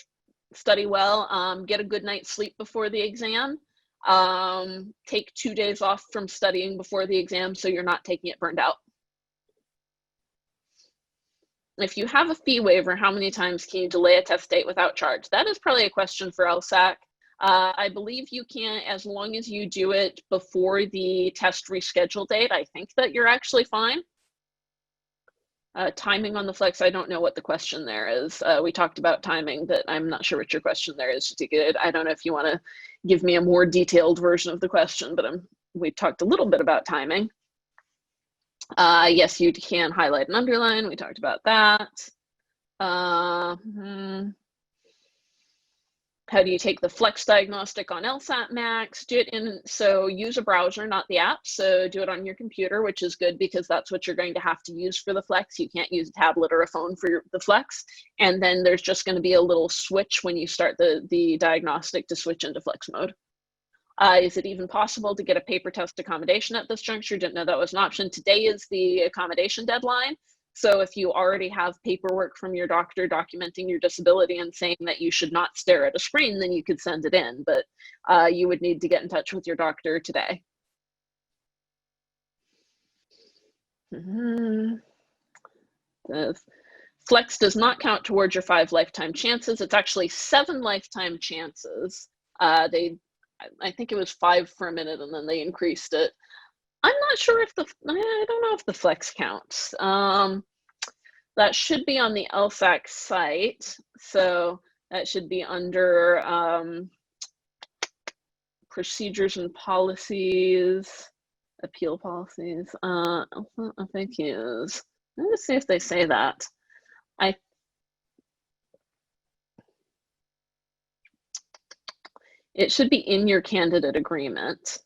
study well, get a good night's sleep before the exam. Take 2 days off from studying before the exam so you're not taking it burned out. If you have a fee waiver, how many times can you delay a test date without charge? That is probably a question for LSAC. I believe you can, as long as you do it before the test reschedule date. I think that you're actually fine. Timing on the Flex, I don't know what the question there is. We talked about timing, but I'm not sure what your question there is. I don't know if you want to give me a more detailed version of the question, but I'm we talked a little bit about timing. Yes, you can highlight and underline. We talked about that. How do you take the Flex diagnostic on LSATMax? Do it so use a browser, not the app. So do it on your computer, which is good because that's what you're going to have to use for the Flex. You can't use a tablet or a phone for the Flex. And then there's just going to be a little switch when you start the diagnostic to switch into Flex mode. Is it even possible to get a paper test accommodation at this juncture? Didn't know that was an option. Today is the accommodation deadline. So if you already have paperwork from your doctor documenting your disability and saying that you should not stare at a screen, then you could send it in, but you would need to get in touch with your doctor today. The Flex does not count towards your 5 lifetime chances. It's actually 7 lifetime chances. I think it was 5 for a minute and then they increased it. I'm not sure if I don't know if the Flex counts. That should be on the LSAC site. So that should be under procedures and policies, appeal policies, FAQs. Let me see if they say that. It should be in your candidate agreement.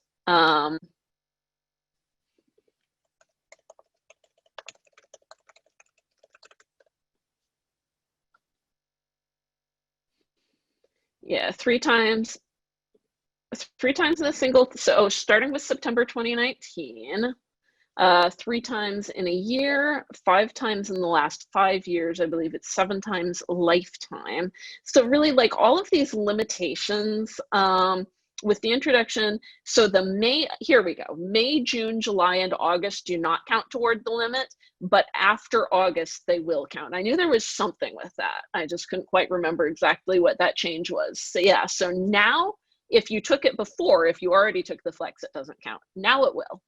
Yeah, 3 times in a single, so starting with September 2019, 3 times in a year, 5 times in the last 5 years, I believe it's 7 times lifetime. So really like all of these limitations with the introduction, so here we go, May, June, July, and August do not count toward the limit, but after August, they will count. I knew there was something with that. I just couldn't quite remember exactly what that change was. So yeah, so now, if you took it before, if you already took the Flex, it doesn't count. Now it will.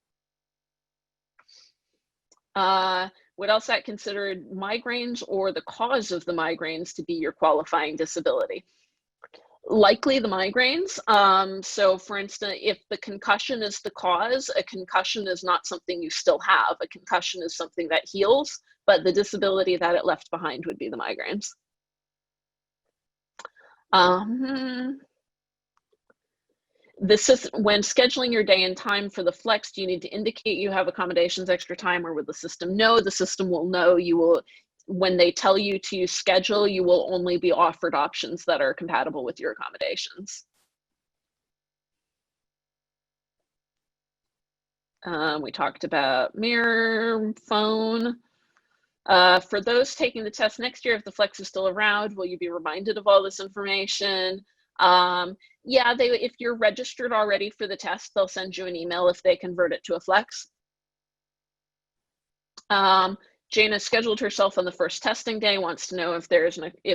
Would LSAT consider migraines or the cause of the migraines to be your qualifying disability? Likely the migraines. So for instance, if the concussion is the cause, a concussion is not something you still have. A concussion is something that heals, but the disability that it left behind would be the migraines. This is when scheduling your day and time for the Flex, do you need to indicate you have accommodations extra time, or will the system know? The system will know. You will, when they tell you to schedule, you will only be offered options that are compatible with your accommodations. We talked about mirror, phone. For those taking the test next year, if the Flex is still around, will you be reminded of all this information? Yeah, if you're registered already for the test, they'll send you an email if they convert it to a Flex. Jana scheduled herself on the first testing day, wants to know if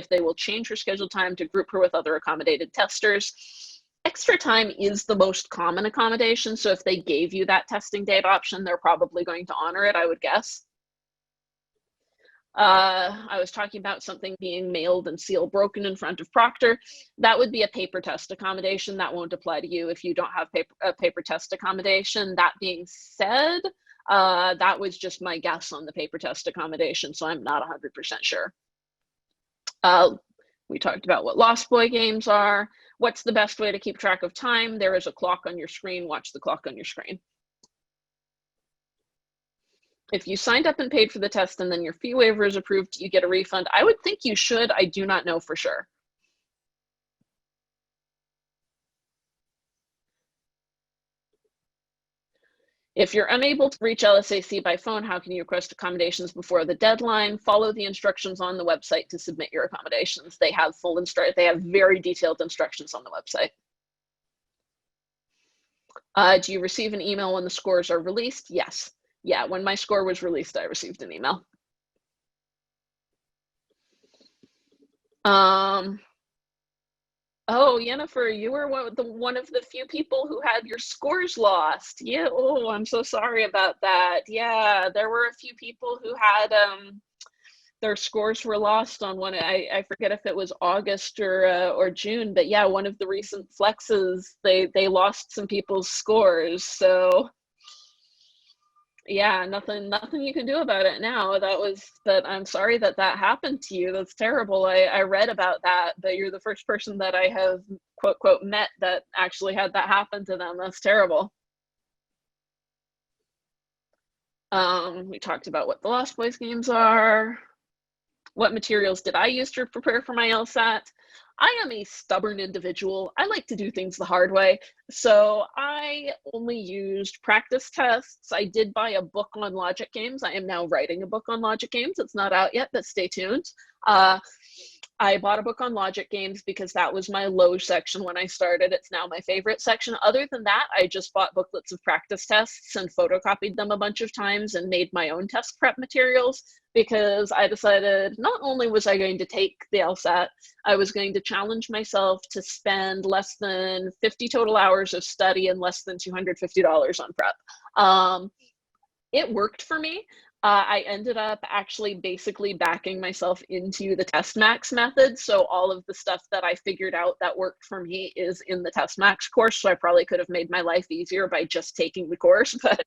they will change her scheduled time to group her with other accommodated testers. Extra time is the most common accommodation, so if they gave you that testing date option, they're probably going to honor it, I would guess. I was talking about something being mailed and seal broken in front of Proctor. That would be a paper test accommodation. That won't apply to you if you don't have a paper test accommodation. That being said, that was just my guess on the paper test accommodation, so I'm not 100% sure. We talked about what Lost Boy games are. What's the best way to keep track of time? There is a clock on your screen. Watch the clock on your screen. If you signed up and paid for the test and then your fee waiver is approved, you get a refund. I would think you should. I do not know for sure. If you're unable to reach LSAC by phone, how can you request accommodations before the deadline? Follow the instructions on the website to submit your accommodations. They have they have very detailed instructions on the website. Do you receive an email when the scores are released? Yes. Yeah, when my score was released, I received an email. Oh, Jennifer, you were one of the few people who had your scores lost. Yeah, oh, I'm so sorry about that. Yeah, there were a few people who had their scores were lost on one. I forget if it was August or June, but yeah, one of the recent flexes, they lost some people's scores. So yeah, nothing you can do about it now. But I'm sorry that happened to you. That's terrible. I read about that, but you're the first person that I have quote quote met that actually had that happen to them. That's terrible. We talked about what the Lost Boys games are. What materials did I use to prepare for my LSAT? I am a stubborn individual. I like to do things the hard way. So I only used practice tests. I did buy a book on logic games. I am now writing a book on logic games. It's not out yet, but stay tuned. I bought a book on logic games because that was my low section when I started. It's now my favorite section. Other than that, I just bought booklets of practice tests and photocopied them a bunch of times and made my own test prep materials, because I decided not only was I going to take the LSAT, I was going to challenge myself to spend less than 50 total hours of study and less than $250 on prep. It worked for me. I ended up actually basically backing myself into the LSATMax method. So all of the stuff that I figured out that worked for me is in the LSATMax course. So I probably could have made my life easier by just taking the course, but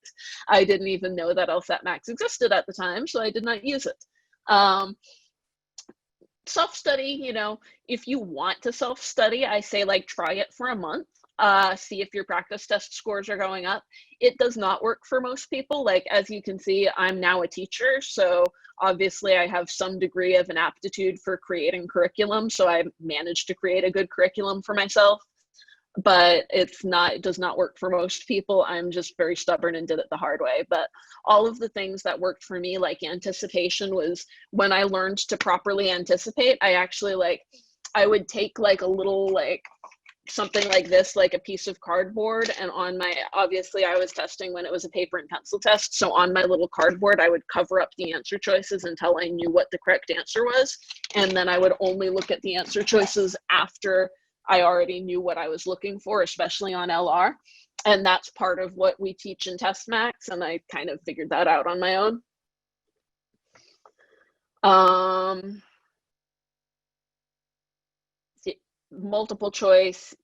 I didn't even know that LSATMax existed at the time, so I did not use it. Self-study, you know, if you want to self-study, I say like try it for a month. See if your practice test scores are going up. It does not work for most people. Like, as you can see, I'm now a teacher, so obviously I have some degree of an aptitude for creating curriculum, so I managed to create a good curriculum for myself, but it does not work for most people. I'm just very stubborn and did it the hard way. But all of the things that worked for me, like anticipation, was when I learned to properly anticipate, I would take like a little, like, something like this, like a piece of cardboard, and obviously I was testing when it was a paper and pencil test, so on my little cardboard I would cover up the answer choices until I knew what the correct answer was, and then I would only look at the answer choices after I already knew what I was looking for, especially on LR. And that's part of what we teach in LSATMax, and I kind of figured that out on my own. Multiple choice.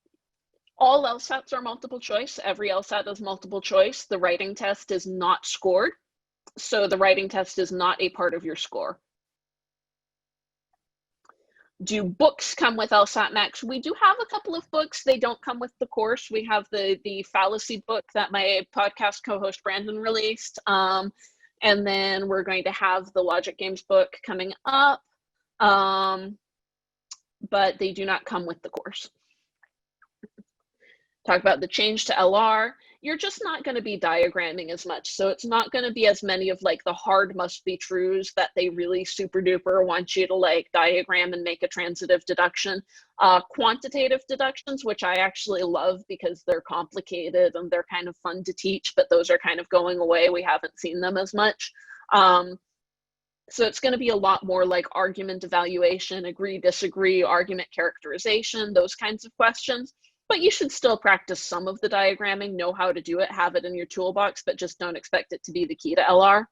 All LSATs are multiple choice. Every LSAT is multiple choice. The writing test is not scored, so the writing test is not a part of your score. Do books come with LSATMax? We do have a couple of books. They don't come with the course. We have the fallacy book that my podcast co-host Brandon released, and then we're going to have the logic games book coming up, but they do not come with the course. Talk about the change to LR. You're just not going to be diagramming as much. So it's not going to be as many of like the hard must be trues that they really super duper want you to like diagram and make a transitive deduction. Quantitative deductions, which I actually love because they're complicated and they're kind of fun to teach, but those are kind of going away. We haven't seen them as much. So it's going to be a lot more like argument evaluation, agree, disagree, argument characterization, those kinds of questions. But you should still practice some of the diagramming, know how to do it, have it in your toolbox, but just don't expect it to be the key to LR.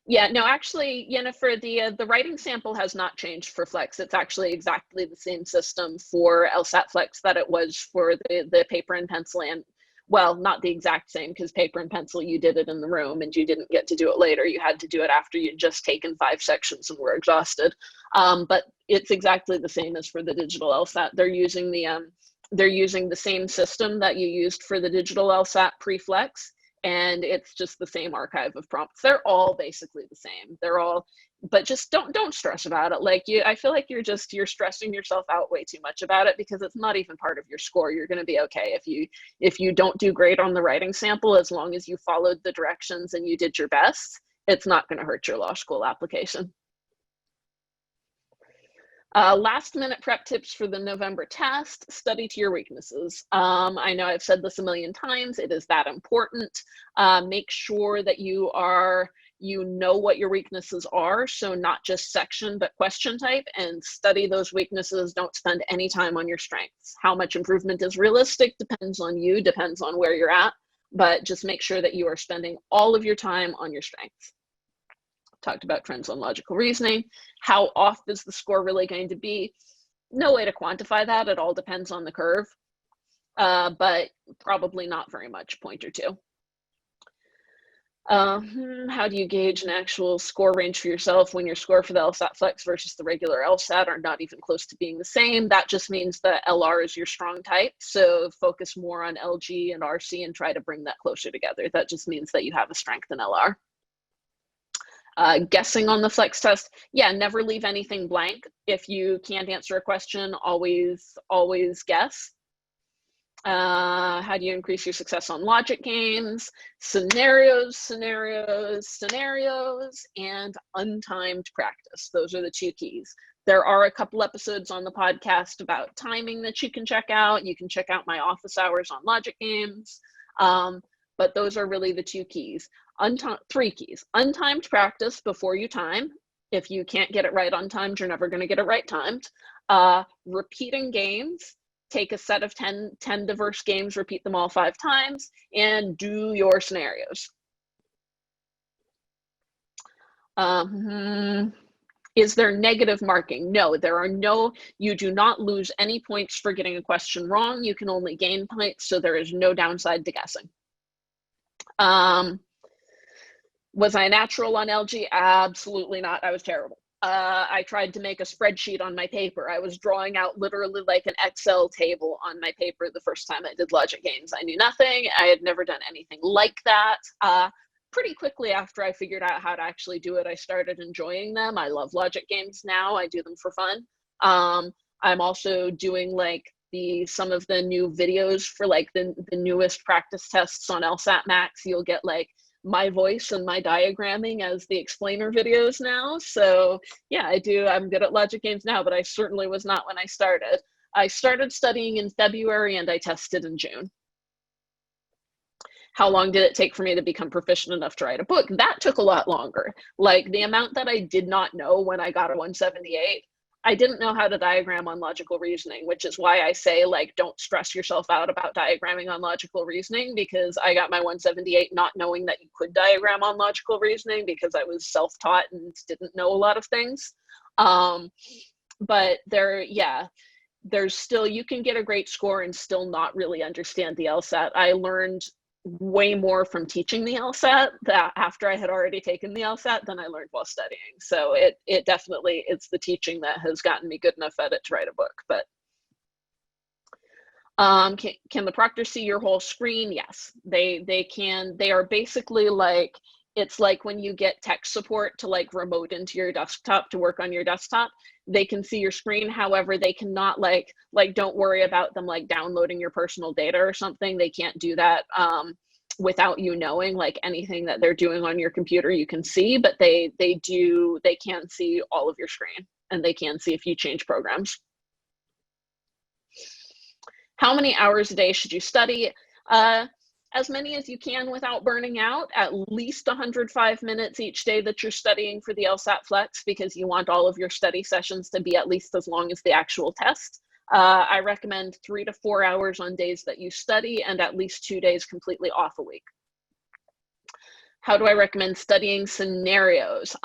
Yeah, no, actually, Jennifer, the writing sample has not changed for Flex. It's actually exactly the same system for LSAT-Flex that it was for the paper and pencil, and, well, not the exact same, because paper and pencil, you did it in the room and you didn't get to do it later. You had to do it after you'd just taken 5 sections and were exhausted. But it's exactly the same as for the digital LSAT. They're using the same system that you used for the digital LSAT pre-Flex, and it's just the same archive of prompts. They're all basically the same. They're all, but just don't stress about it. Like, I feel like you're stressing yourself out way too much about it, because it's not even part of your score. You're going to be okay if you don't do great on the writing sample, as long as you followed the directions and you did your best. It's not going to hurt your law school application. Last minute prep tips for the November test: study to your weaknesses. I know I've said this a million times. It is that important. Make sure that you know what your weaknesses are. So not just section, but question type, and study those weaknesses. Don't spend any time on your strengths. How much improvement is realistic depends on you, depends on where you're at. but just make sure that you are spending all of your time on your strengths. Talked about trends on logical reasoning. How off is the score really going to be? No way to quantify that. It all depends on the curve, but probably not very much, point or two. How do you gauge an actual score range for yourself when your score for the LSAT-Flex versus the regular LSAT are not even close to being the same? That just means that LR is your strong type, so focus more on LG and RC and try to bring that closer together. That just means that you have a strength in LR. Guessing on the Flex test, yeah, never leave anything blank. If you can't answer a question, always guess. How do you increase your success on logic games? Scenarios, and untimed practice. Those are the two keys. There are a couple episodes on the podcast about timing that you can check out. You can check out my office hours on logic games. But those are really the two keys. Three keys. Untimed practice before you time. If you can't get it right untimed, you're never going to get it right timed. Repeating games. Take a set of 10 diverse games, repeat them all 5 times, and do your scenarios. Is there negative marking? No, there are no, you do not lose any points for getting a question wrong. You can only gain points, so there is no downside to guessing. Was I natural on LG? Absolutely not. I was terrible. I tried to make a spreadsheet on my paper. I was drawing out literally like an Excel table on my paper the first time I did logic games. I knew nothing. I had never done anything like that. Pretty quickly after I figured out how to actually do it, I started enjoying them. I love logic games now. I do them for fun. I'm also doing like some of the new videos for like the newest practice tests on LSATMax. You'll get like my voice and my diagramming as the explainer videos now. So yeah, I'm good at logic games now, but I certainly was not when I started. I started studying in February and I tested in June. How long did it take for me to become proficient enough to write a book? That took a lot longer. Like the amount that I did not know when I got a 178, I didn't know how to diagram on logical reasoning, which is why I say, like, don't stress yourself out about diagramming on logical reasoning, because I got my 178 not knowing that you could diagram on logical reasoning because I was self-taught and didn't know a lot of things. But there's still, you can get a great score and still not really understand the LSAT. I learned way more from teaching the LSAT that after I had already taken the LSAT than I learned while studying. So it definitely, it's the teaching that has gotten me good enough at it to write a book. But can the proctor see your whole screen? Yes, they can. They are basically like, it's like when you get tech support to like remote into your desktop to work on your desktop, they can see your screen. However, they cannot like don't worry about them like downloading your personal data or something. They can't do that without you knowing. Like anything that they're doing on your computer you can see, but they can see all of your screen, and they can see if you change programs. How many hours a day should you study? As many as you can without burning out, at least 105 minutes each day that you're studying for the LSAT-Flex, because you want all of your study sessions to be at least as long as the actual test. I recommend 3 to 4 hours on days that you study and at least 2 days completely off a week. How do I recommend studying scenarios?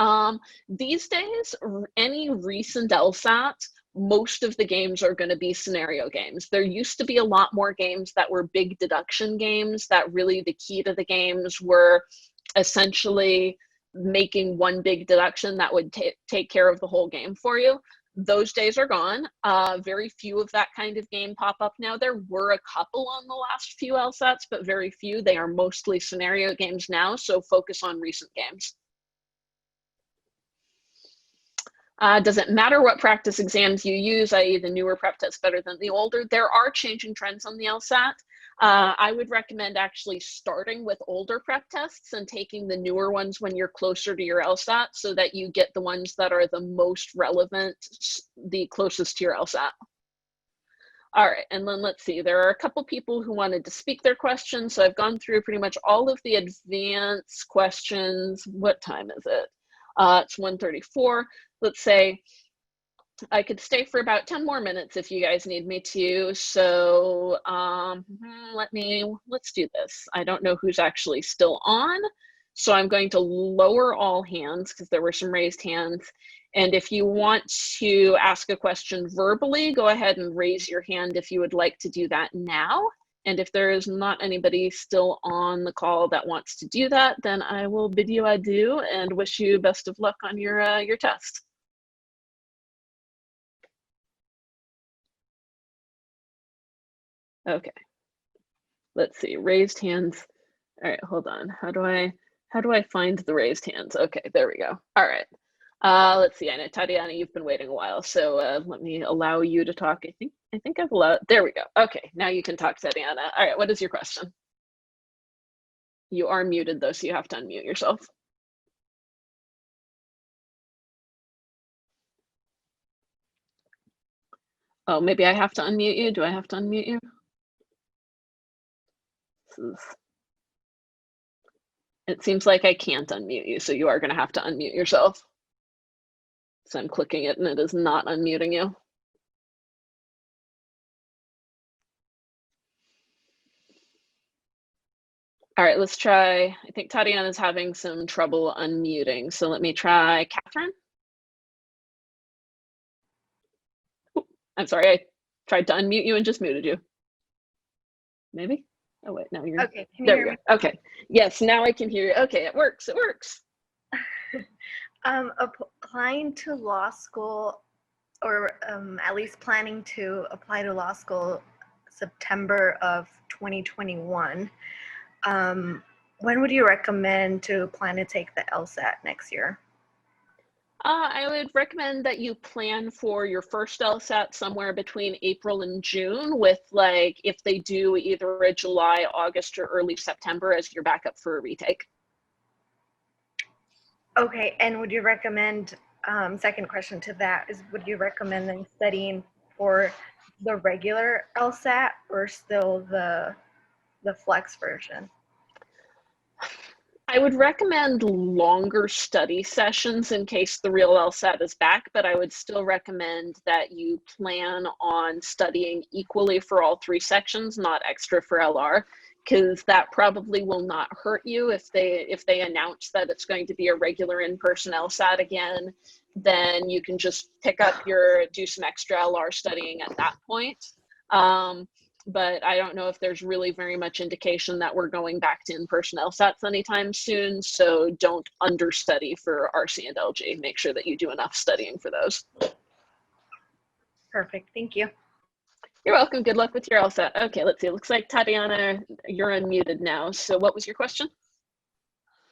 These days, any recent LSAT, most of the games are going to be scenario games. There used to be a lot more games that were big deduction games, that really the key to the games were essentially making one big deduction that would take care of the whole game for you. Those days are gone. Very few of that kind of game pop up now. There were a couple on the last few LSATs, but very few. They are mostly scenario games now, so focus on recent games. Does it matter what practice exams you use, i.e. the newer prep test better than the older? There are changing trends on the LSAT. I would recommend actually starting with older prep tests and taking the newer ones when you're closer to your LSAT, so that you get the ones that are the most relevant, the closest to your LSAT. All right, and then let's see, there are a couple people who wanted to speak their questions, so I've gone through pretty much all of the advanced questions. What time is it? It's 1:34. Let's say, I could stay for about 10 more minutes if you guys need me to. So let's do this. I don't know who's actually still on. So I'm going to lower all hands because there were some raised hands. And if you want to ask a question verbally, go ahead and raise your hand if you would like to do that now. And if there is not anybody still on the call that wants to do that, then I will bid you adieu and wish you best of luck on your test. Okay, let's see, raised hands. All right, hold on. How do I find the raised hands? Okay, there we go. All right. Let's see. I know Tatiana, you've been waiting a while, so let me allow you to talk. I think I've allowed. There we go. Okay, now you can talk, Tatiana. All right, what is your question? You are muted though, so you have to unmute yourself. Oh, maybe I have to unmute you. Do I have to unmute you? It seems like I can't unmute you, so you are going to have to unmute yourself. So I'm clicking it and it is not unmuting you. All right, let's try. I think Tatiana is having some trouble unmuting. So let me try Catherine. Ooh, I'm sorry, I tried to unmute you and just muted you. Maybe? Oh wait, now you're okay. Can you there hear we me? go. Okay. Yes, now I can hear you. Okay, it works. It works. Applying to law school, or at least planning to apply to law school September of 2021. When would you recommend to plan to take the LSAT next year? I would recommend that you plan for your first LSAT somewhere between April and June, with like if they do either a July, August, or early September as your backup for a retake. Okay, and would you recommend, second question to that is, would you recommend them studying for the regular LSAT or still the flex version? I would recommend longer study sessions in case the real LSAT is back, but I would still recommend that you plan on studying equally for all 3 sections, not extra for LR, because that probably will not hurt you if they announce that it's going to be a regular in-person LSAT again. Then you can just do some extra LR studying at that point. But I don't know if there's really very much indication that we're going back to in-person LSATs anytime soon, so don't understudy for RC and LG. Make sure that you do enough studying for those. Perfect, thank you. You're welcome. Good luck with your LSAT. Okay, let's see. It looks like Tatiana, you're unmuted now. So what was your question?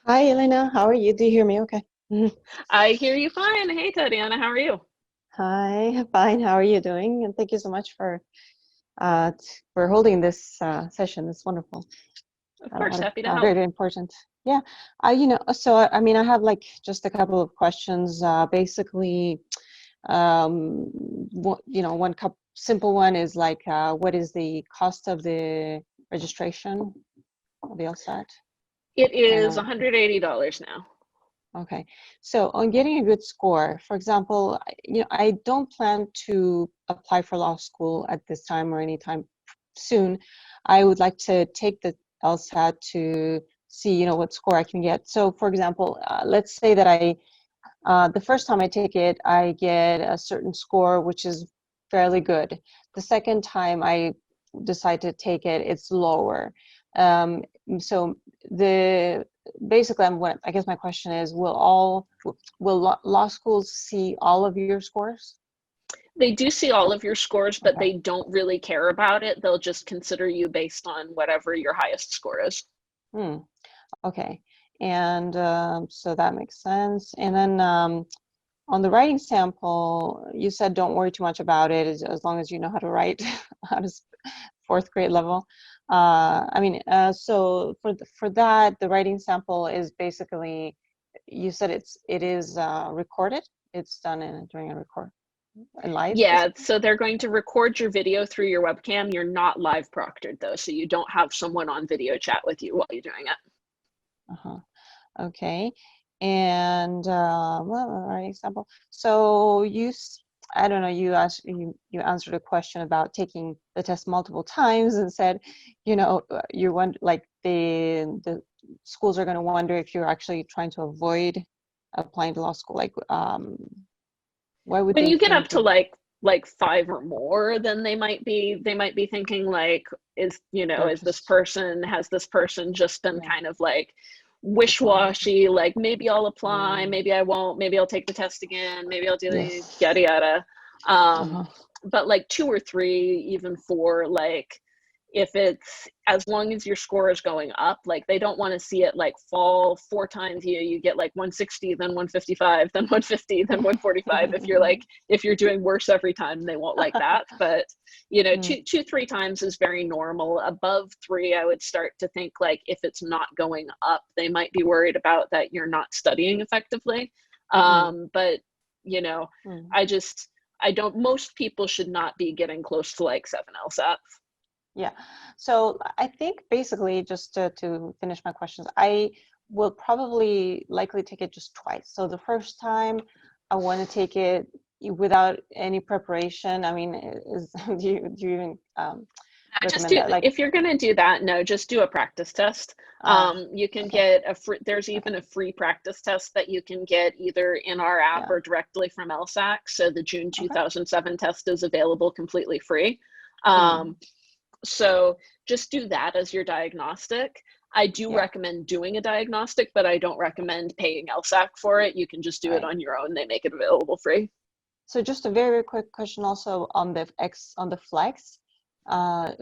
Hi, Jelena. How are you? Do you hear me okay? I hear you fine. Hey, Tatiana, how are you? Hi, fine. How are you doing? And thank you so much for holding this session. It's wonderful. Of course, happy to help. Very important. Yeah. So I mean, I have like just a couple of questions. Basically, one simple one is like, what is the cost of the registration of the LSAT? It is $180 now. Okay, so on getting a good score, for example, I don't plan to apply for law school at this time or anytime soon. I would like to take the LSAT to see, what score I can get. So, for example, let's say that the first time I take it, I get a certain score, which is fairly good. The second time I decide to take it, it's lower. So basically, I guess my question is, will law schools see all of your scores? They do see all of your scores, but they don't really care about it. They'll just consider you based on whatever your highest score is. Okay, and so that makes sense. And then on the writing sample, you said don't worry too much about it as long as you know how to write at a 4th grade level. So for that, the writing sample is basically, you said it is recorded. It's done during a record in live. Yeah, so they're going to record your video through your webcam. You're not live proctored though, so you don't have someone on video chat with you while you're doing it. Okay, and writing sample. So I don't know, you answered a question about taking the test multiple times and said, you want like the schools are going to wonder if you're actually trying to avoid applying to law school. Like, why would When they you get up think to like 5 or more, then they might be thinking like, has this person just been kind of like wish-washy, like maybe I'll apply, maybe I won't, maybe I'll take the test again, maybe I'll do the yada yada. But like 2 or 3, even 4, like if it's, as long as your score is going up, like they don't want to see it like fall 4 times. You get like 160, then 155, then 150, then 145. If you're doing worse every time, they won't like that. But 2-3 times is very normal. Above 3, I would start to think like if it's not going up, they might be worried about that you're not studying effectively. But most people should not be getting close to like 7 LSATs. Yeah. So I think basically, just to finish my questions, I will probably likely take it just twice. So the first time I want to take it without any preparation. I mean, do you even recommend that? Like, if you're going to do that, no, just do a practice test. You can get there's even a free practice test that you can get either in our app or directly from LSAT. So the June 2007 test is available completely free. So just do that as your diagnostic. I do recommend doing a diagnostic, but I don't recommend paying LSAT for it. You can just do it on your own. They make it available free. So just a very, very quick question also on the Flex, the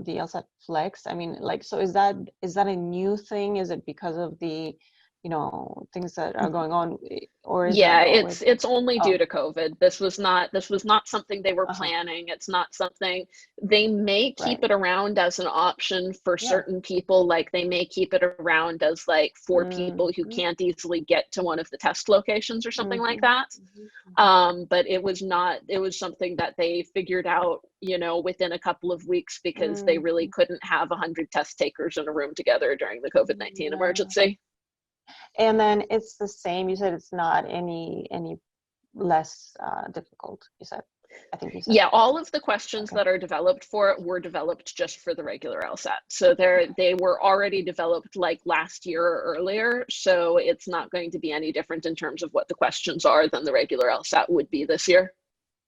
LSAT-Flex. I mean, like, so is that a new thing? Is it because of the things that are going on, or is that always... it's only due to COVID. This was not something they were planning. It's not something they may keep it around as an option for certain people. Like they may keep it around as like for people who can't easily get to one of the test locations or something like that. But it was something that they figured out, within a couple of weeks, because they really couldn't have 100 test takers in a room together during the COVID-19 emergency. And then it's the same. You said it's not any less difficult. I think you said. Yeah, all of the questions that are developed for it were developed just for the regular LSAT. So they were already developed like last year or earlier. So it's not going to be any different in terms of what the questions are than the regular LSAT would be this year.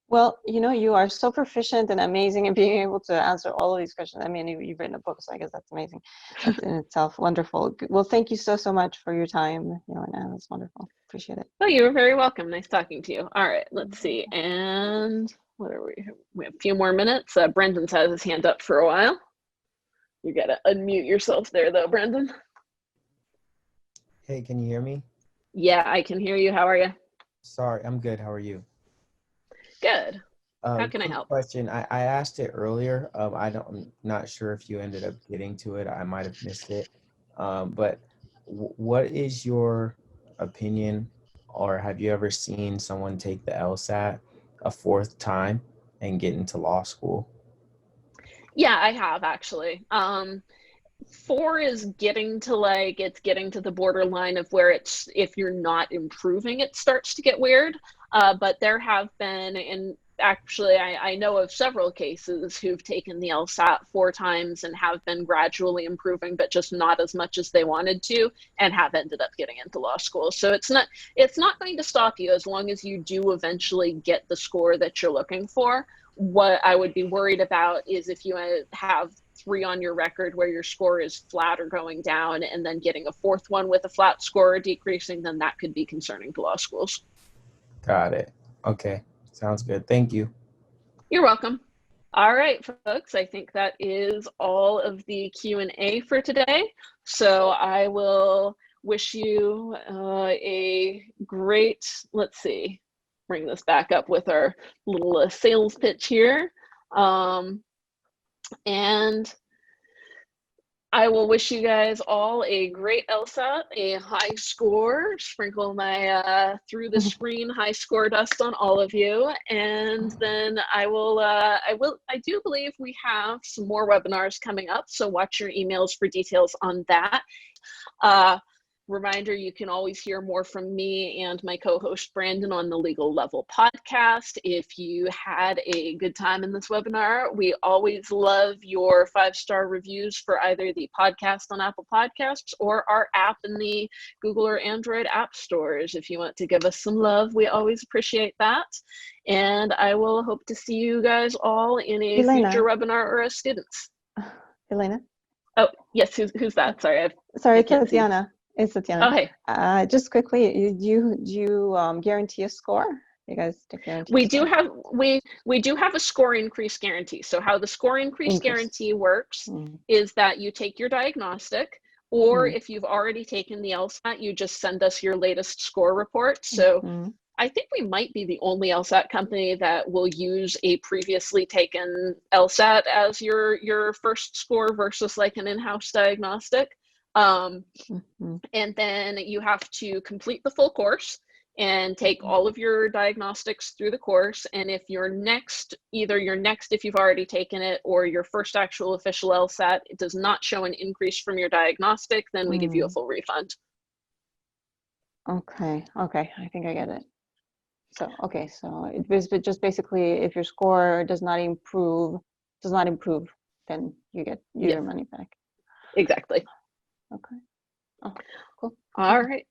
Well, you are so proficient and amazing in being able to answer all of these questions. I mean, you've written a book, so I guess that's amazing. That's in itself wonderful. Well, thank you so much for your time, Jelena. That's wonderful. Appreciate it. Oh, you're very welcome. Nice talking to you. All right, let's see. And what are we? We have a few more minutes. Brendan's had his hand up for a while. You gotta unmute yourself there, though, Brendan. Hey, can you hear me? Yeah, I can hear you. How are you? Sorry, I'm good. How are you? Good. How can I help? Question. I asked it earlier. I'm not sure if you ended up getting to it. I might have missed it. But what is your opinion, or have you ever seen someone take the LSAT a 4th time and get into law school? Yeah, I have actually. 4 is getting to the borderline of where it's, if you're not improving, it starts to get weird. But there have been, and actually I know of several cases who've taken the LSAT 4 times and have been gradually improving, but just not as much as they wanted to, and have ended up getting into law school. So it's not going to stop you as long as you do eventually get the score that you're looking for. What I would be worried about is if you have 3 on your record where your score is flat or going down, and then getting a 4th one with a flat score or decreasing, then that could be concerning to law schools. Got it. Okay. Sounds good. Thank you. You're welcome. All right, folks, I think that is all of the Q&A for today. So I will wish you a great, let's see, bring this back up with our little sales pitch here. And I will wish you guys all a great LSAT, a high score, sprinkle my through the screen high score dust on all of you. And then I do believe we have some more webinars coming up, so watch your emails for details on that. Reminder, you can always hear more from me and my co-host Brandon on the Legal Level podcast. If you had a good time in this webinar, we always love your 5-star reviews for either the podcast on Apple Podcasts or our app in the Google or Android app stores. If you want to give us some love, we always appreciate that. And I will hope to see you guys all in a Jelena. future webinar or as students. Jelena? Oh, yes, who's that? Sorry. Sorry, I it's can't see. Tatiana. It's Tatiana. Oh, hey. Just quickly, do you guarantee a score? You guys guarantee? We do have a score increase guarantee. So how the score increase guarantee works is that you take your diagnostic, or if you've already taken the LSAT, you just send us your latest score report. So I think we might be the only LSAT company that will use a previously taken LSAT as your first score versus like an in-house diagnostic. And then you have to complete the full course and take all of your diagnostics through the course. And if either your next, if you've already taken it, or your first actual official LSAT, it does not show an increase from your diagnostic, then we give you a full refund. Okay, I think I get it. So, okay, so it's just basically if your score does not improve, then you get your money back. Exactly. Okay. Oh, cool. All right.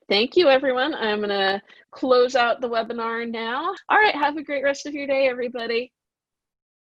Thank you, everyone. I'm going to close out the webinar now. All right. Have a great rest of your day, everybody.